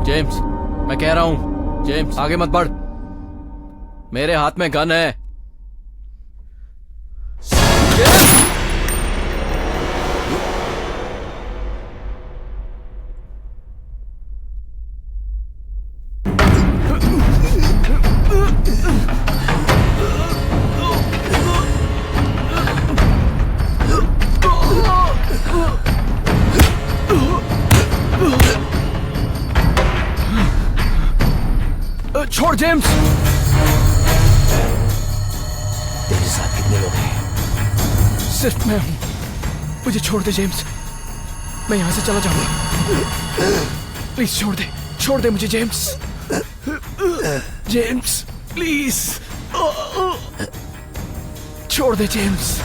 जेम्स, मैं कह रहा हूं, जेम्स आगे मत बढ़। मेरे हाथ में गन है। छोड़ जेम्स। तेरे साथ कितने लोग हैं? सिर्फ मैं हूं। मुझे छोड़ दे जेम्स, मैं यहां से चला जाऊंगा। प्लीज छोड़ दे मुझे जेम्स। जेम्स प्लीज छोड़ दे James.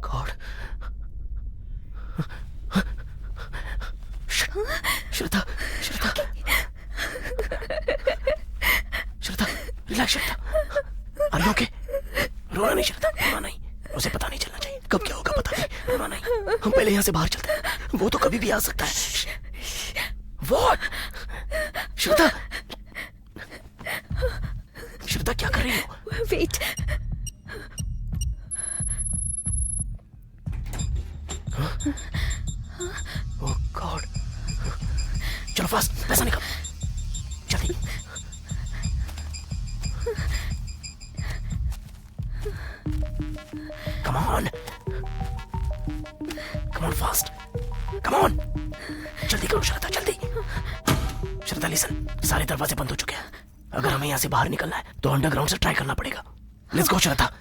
God, Shraddha, Shraddha, Shraddha, relax Shraddha, are you okay? रोना नहीं श्रद्धा, रोना नहीं, उसे पता नहीं चलना चाहिए कब क्या होगा, पता नहीं, रोना नहीं, हम पहले यहाँ से बाहर चलते हैं, वो तो कभी भी आ सकता है। What? श्रद्धा, श्रद्धा क्या कर रही हो? वेट, ओह गॉड, चलो फास्ट, पैसा निकाल जल्दी। Come on, come on fast, come on, जल्दी करो श्रद्धा, जल्दी। श्रद्धा लिसन, सारे दरवाजे बंद हो चुके हैं, अगर हमें यहाँ से बाहर निकलना है तो अंडरग्राउंड से ट्राई करना पड़ेगा। लेट्स गो श्रद्धा।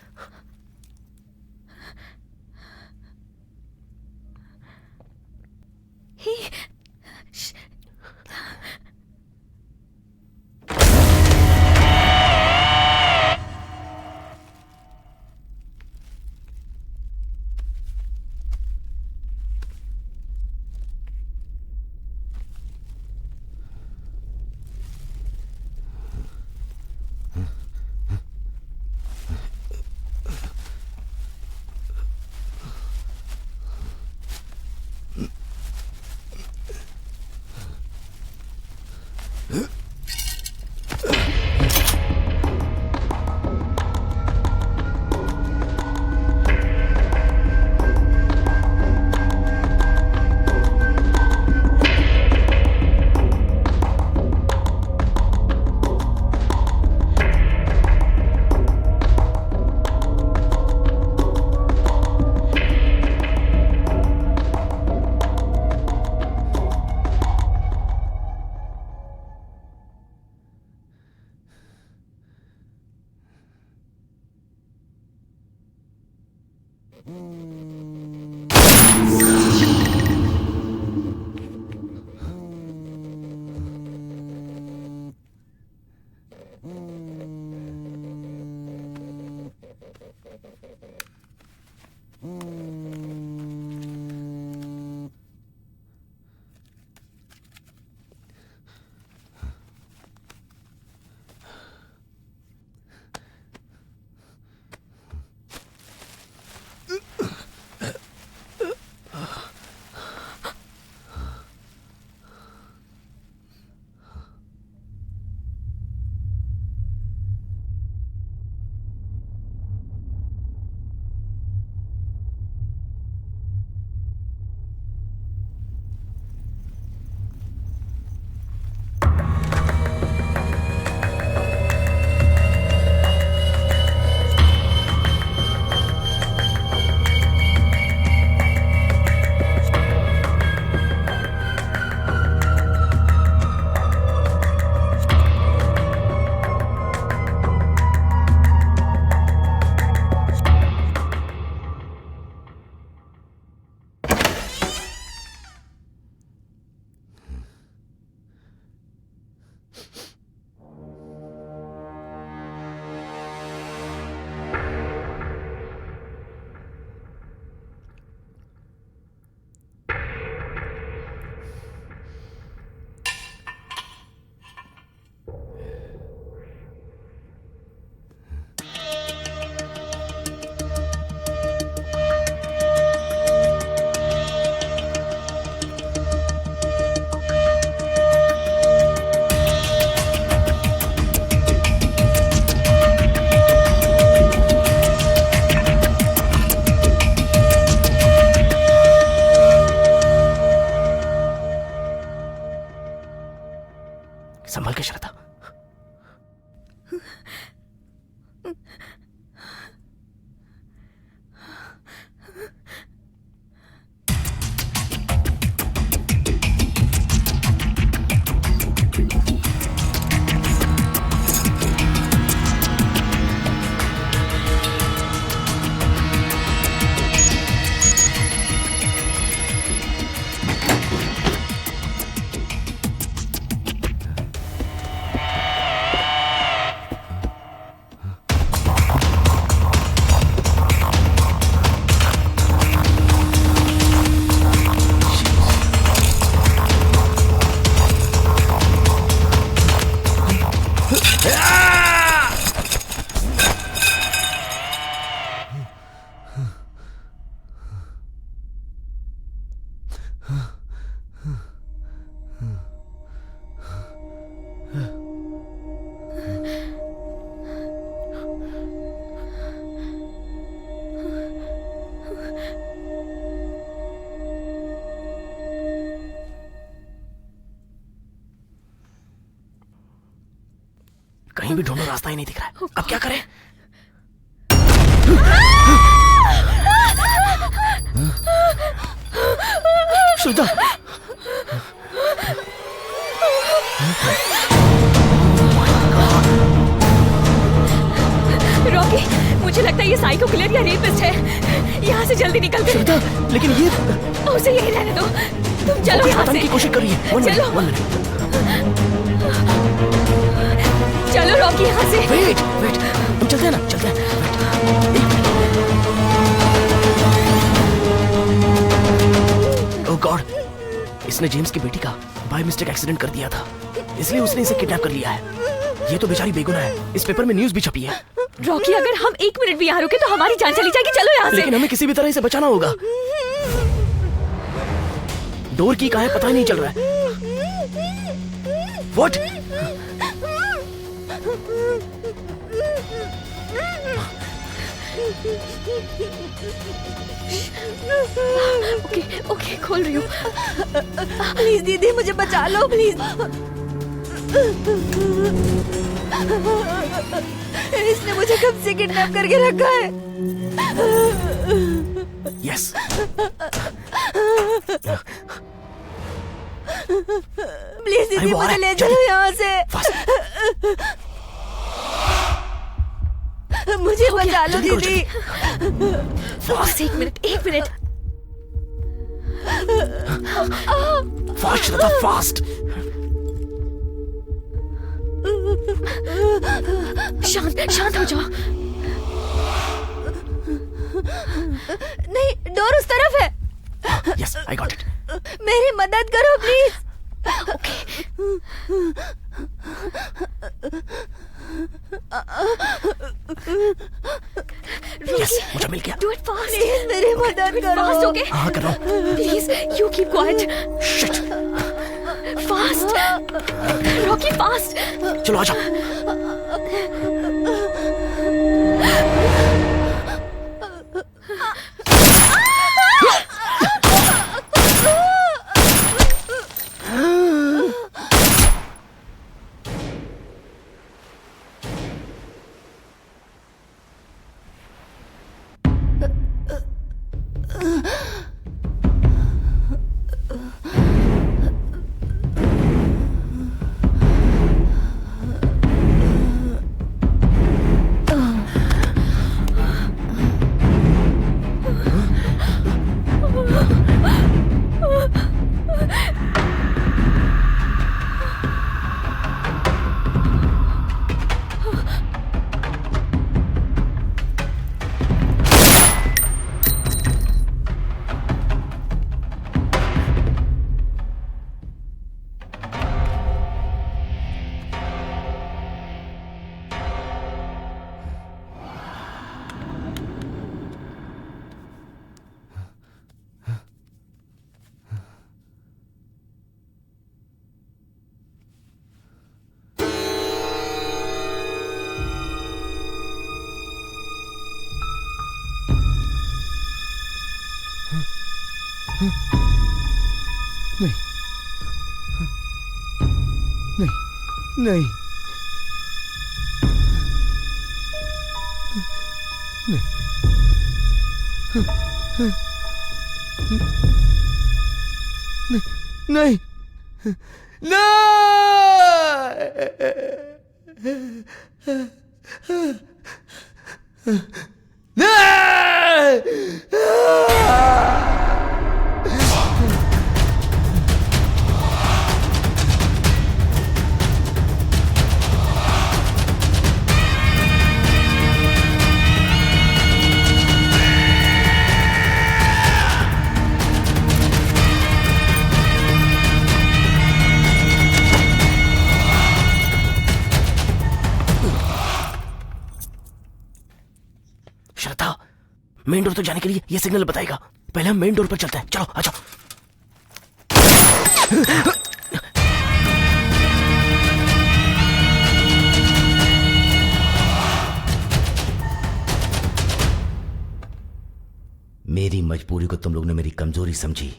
संभल के श्रद्धा। कहीं भी ढूंढो, रास्ता ही नहीं दिख रहा है। अब क्या करें? श्रद्धा, रॉकी, मुझे लगता है ये साइको किलर या रेपिस्ट है। यहाँ से जल्दी निकल श्रद्धा, लेकिन ये उसे यही रहने दो। तुम चलो यहाँ बताने से। की कोशिश कर रही है। चलो। चलो रॉकी, यहाँ से। वेट, हम चलते हैं ना, चलते हैं। ओह गॉड, इसने जेम्स की बेटी का बाय मिस्टेक एक्सीडेंट कर दिया था, इसलिए उसने इसे किडनैप कर लिया है। ये तो बेचारी बेगुनाह है। इस पेपर में न्यूज़ भी छपी है। रॉकी, अगर हम 1 मिनट भी यहाँ रुके तो हमारी जान चली जाएगी। चलो यहाँ से। लेकिन हमें किसी भी तरह इसे बचाना होगा। डोर की कहाँ है पता ही नहीं चल रहा है। What? ओके, खोल रही हूँ। प्लीज दीदी, मुझे बचा लो प्लीज। इसने मुझे कब से किडनैप करके रखा है। यस। प्लीज दीदी, मुझे ले चलो यहाँ से। मुझे बचा लो दीदी। बस 1 मिनट। फास्ट श्रद्धा, फास्ट। शांत हो जाओ। नहीं, डोर उस तरफ है। Yes, I got it. मेरी मदद करो प्लीज। यस, मुझे मिल गया। Do it fast. प्लीज मेरी मदद करो। Fast, okay? हाँ, कर रहा हूँ। Please, you keep quiet. Shit. Fast Rocky, fast. चलो आजा। नहीं, नहीं, श्रद्धा, मेन डोर तक जाने के लिए ये सिग्नल बताएगा। पहले हम मेन डोर पर चलते हैं। चलो आ जाओ। मेरी मजबूरी को तुम लोग ने मेरी कमजोरी समझी।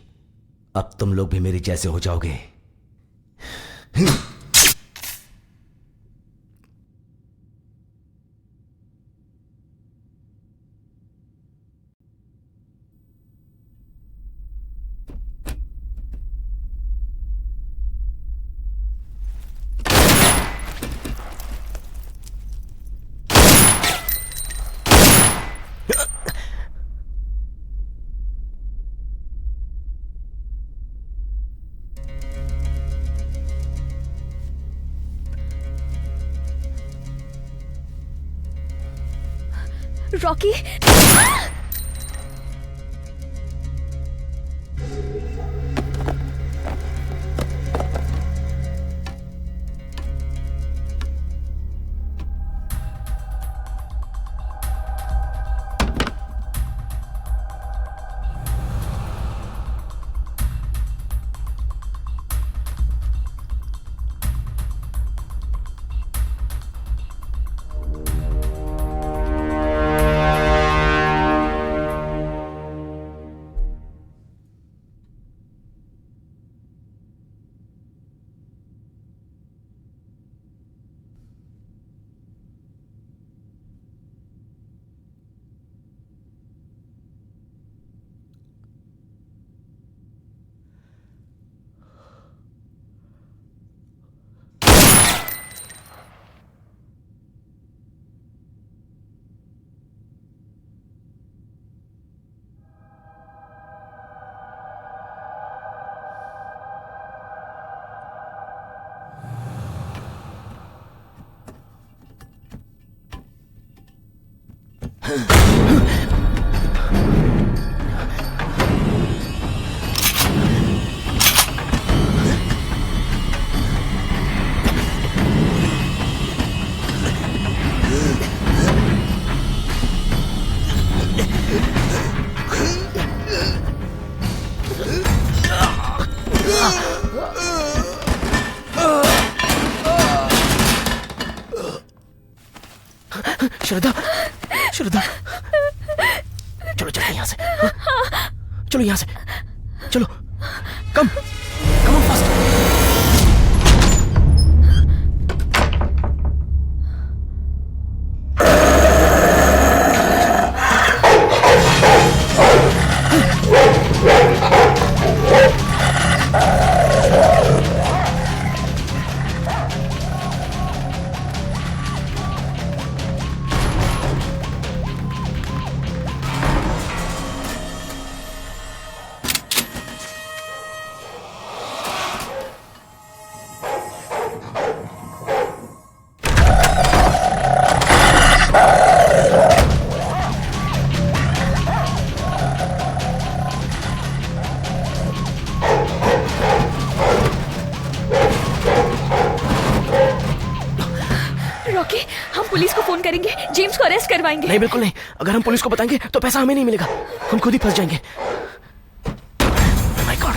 अब तुम लोग भी मेरे जैसे हो जाओगे। रॉकी। श्रद्धा, श्रद्धा, चलो चलो यहाँ से, चलो यहाँ से, चलो, कम ऑन फास्ट। रॉकी, हम पुलिस को फोन करेंगे, जेम्स को अरेस्ट करवाएंगे। नहीं, बिल्कुल नहीं। अगर हम पुलिस को बताएंगे तो पैसा हमें नहीं मिलेगा, हम खुद ही फंस जाएंगे। My God.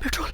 पेट्रोल।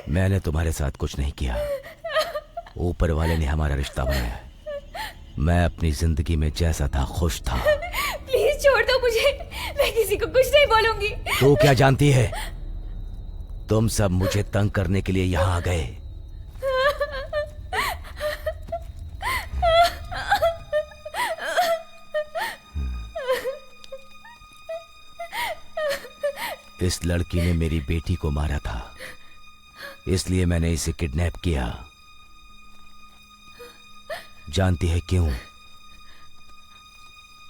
मैंने तुम्हारे साथ कुछ नहीं किया, ऊपर वाले ने हमारा रिश्ता बनाया है। मैं अपनी जिंदगी में जैसा था खुश था। प्लीज छोड़ दो मुझे, मैं किसी को कुछ नहीं बोलूंगी। तू क्या जानती है? तुम सब मुझे तंग करने के लिए यहाँ आ गए। इस लड़की ने मेरी बेटी को मारा था, इसलिए मैंने इसे किडनैप किया। जानती है क्यों?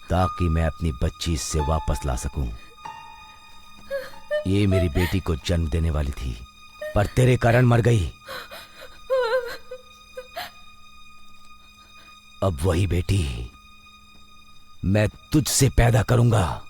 ताकि मैं अपनी बच्ची इससे वापस ला सकूं। ये मेरी बेटी को जन्म देने वाली थी, पर तेरे कारण मर गई। अब वही बेटी मैं तुझसे पैदा करूंगा।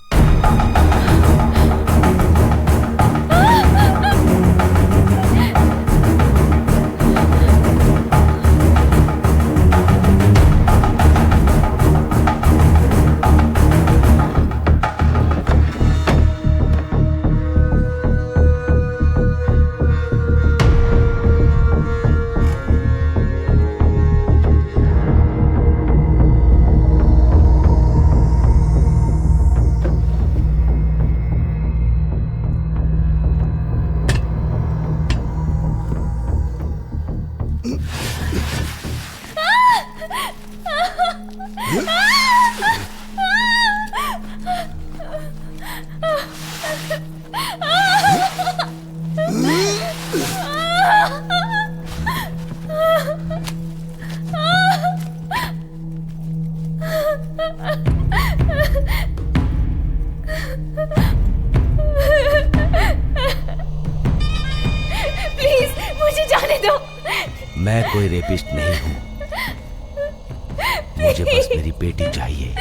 प्लीज मुझे जाने दो। मैं कोई रेपिस्ट नहीं हूं, मुझे बस मेरी बेटी चाहिए।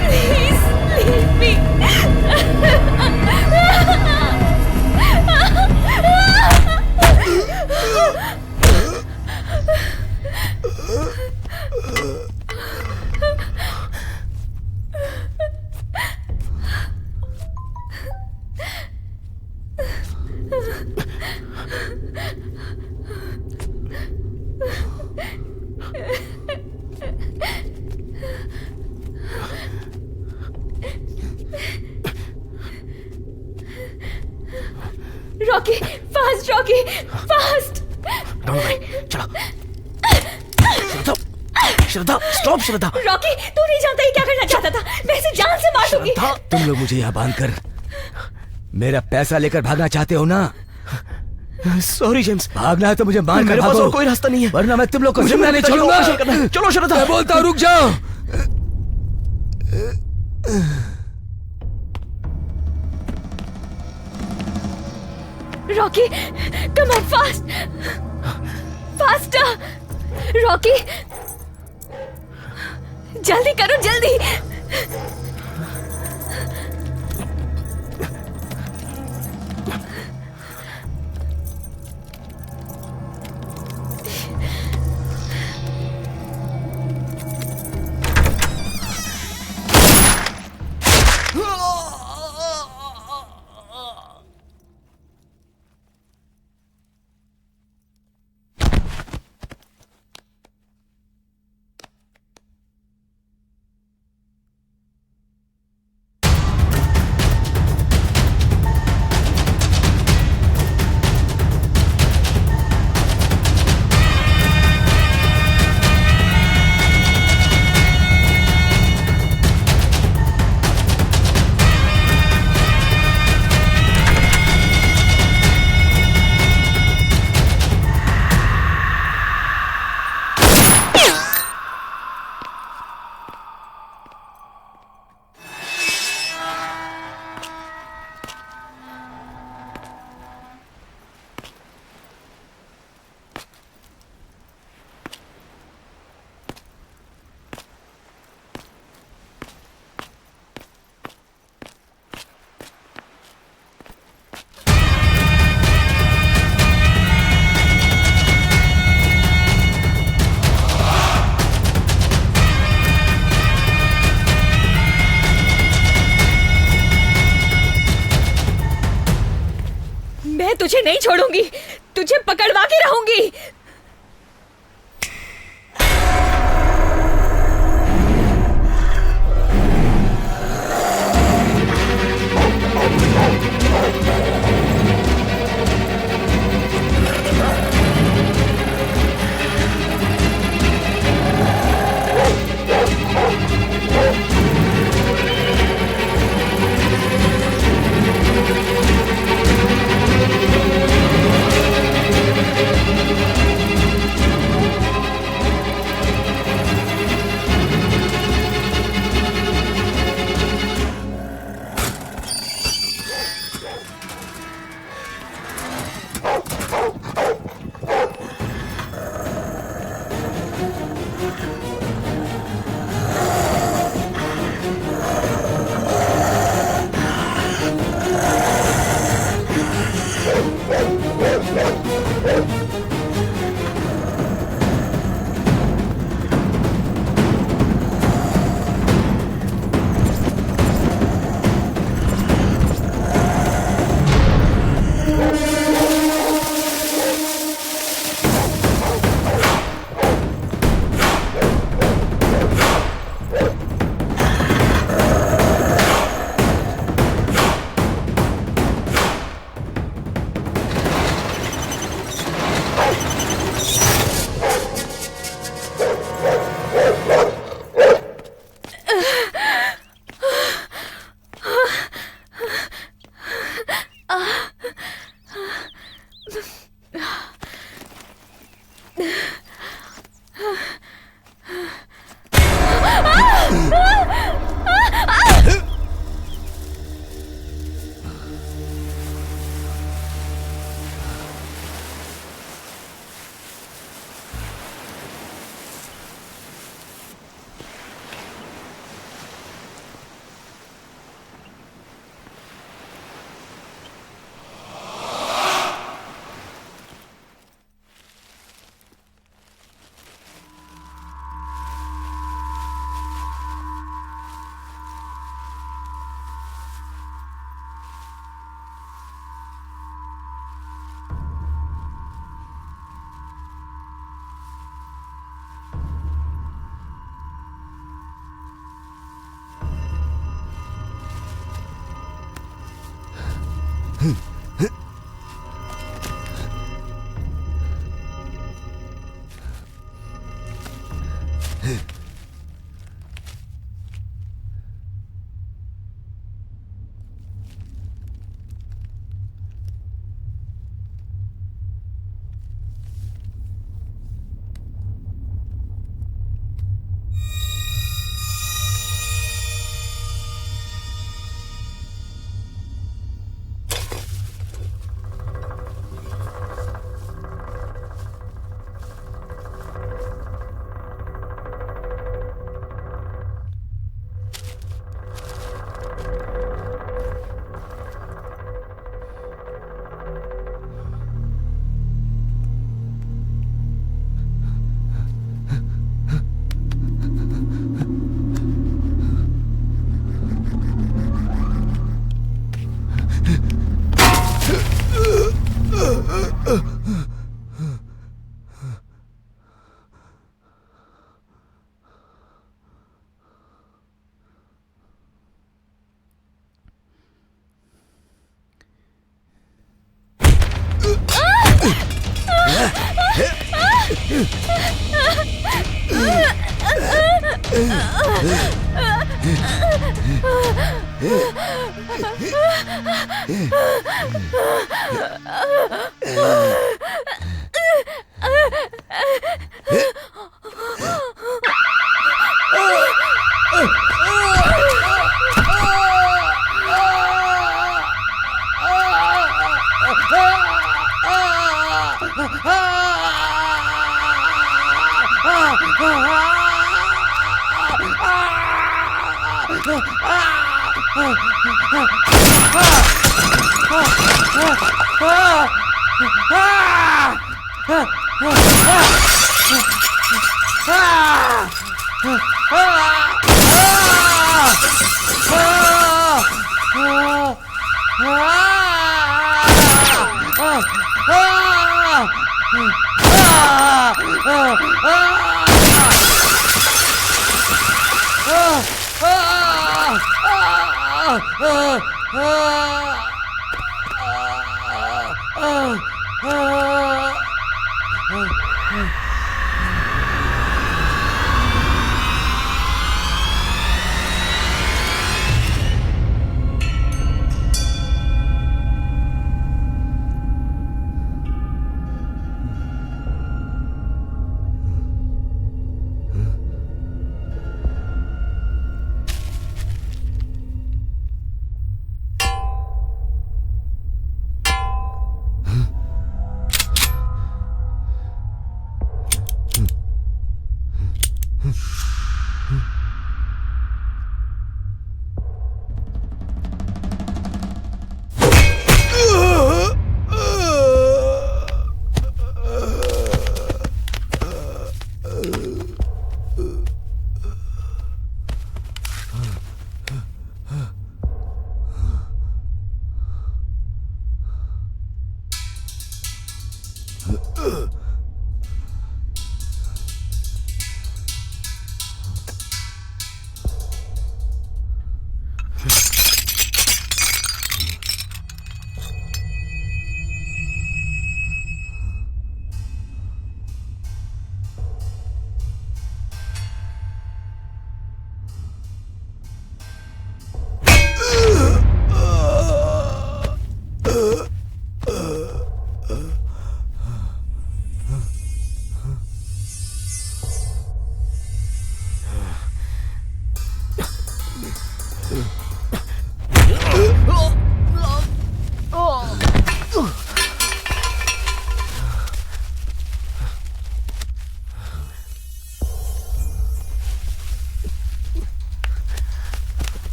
Please leave me. Rocky fast, Rocky fast. Don't worry, चलो। श्रद्धा, स्टॉप श्रद्धा। रॉकी तू नहीं जानता ये क्या करना चाहता था, मैं इसे जान से मार दूंगी। तुम लोग मुझे यहाँ बांधकर मेरा पैसा लेकर भागना चाहते हो ना? सॉरी जेम्स, भागना है तो मुझे मार कर मेरे पास भागो, और कोई रास्ता नहीं है, वरना मैं तुम लोग को मुझे जिंदा नहीं पिताजी को छोड़ूंगा। ऑपरेशन करना है। चलो श्रद्धा। मैं बोलता हूँ रुक जाओ। Rocky come on fast, faster. Rocky जल्दी करो, जल्दी। मैं तुझे नहीं छोड़ूंगी, तुझे पकड़वा के रहूंगी।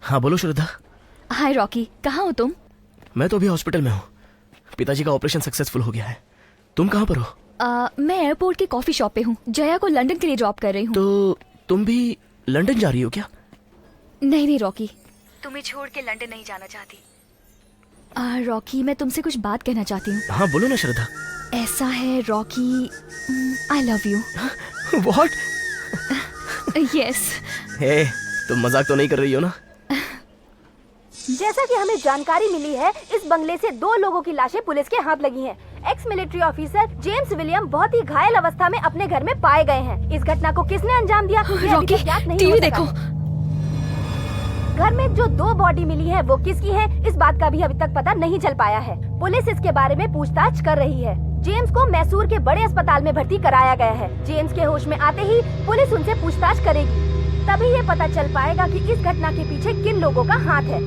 हाँ बोलो श्रद्धा। हाय रॉकी, कहाँ हो तुम? मैं तो अभी हॉस्पिटल में हूँ। पिताजी का ऑपरेशन सक्सेसफुल हो गया है। तुम कहाँ पर हो? मैं एयरपोर्ट के कॉफी शॉप पे हूँ। जया को लंदन के लिए ड्रॉप कर रही हूँ। तो तुम भी लंदन जा रही हो क्या? नहीं रॉकी, तुम्हें छोड़ के लंदन नहीं जाना चाहती। रॉकी, मैं तुमसे कुछ बात कहना चाहती हूँ। हाँ बोलो ना श्रद्धा। ऐसा है Rocky, I love you. What? Yes. Hey, तुम मजाक तो नहीं कर रही हो ना? जैसा कि हमें जानकारी मिली है, इस बंगले से 2 लोगों की लाशें पुलिस के हाथ लगी हैं। Ex military officer James William बहुत ही घायल अवस्था में अपने घर में पाए गए हैं। इस घटना को किसने अंजाम दिया, ये अभी तक ज्ञात नहीं हो टीवी सका देखो। है। घर में जो 2 बॉडी मिली है वो किसकी है, इस बात का भी अभी तक पता नहीं चल पाया है। पुलिस इसके बारे में पूछताछ कर रही है। जेम्स को मैसूर के बड़े अस्पताल में भर्ती कराया गया है। जेम्स के होश में आते ही पुलिस उनसे पूछताछ करेगी, तभी ये पता चल पाएगा कि इस घटना के पीछे किन लोगों का हाथ है।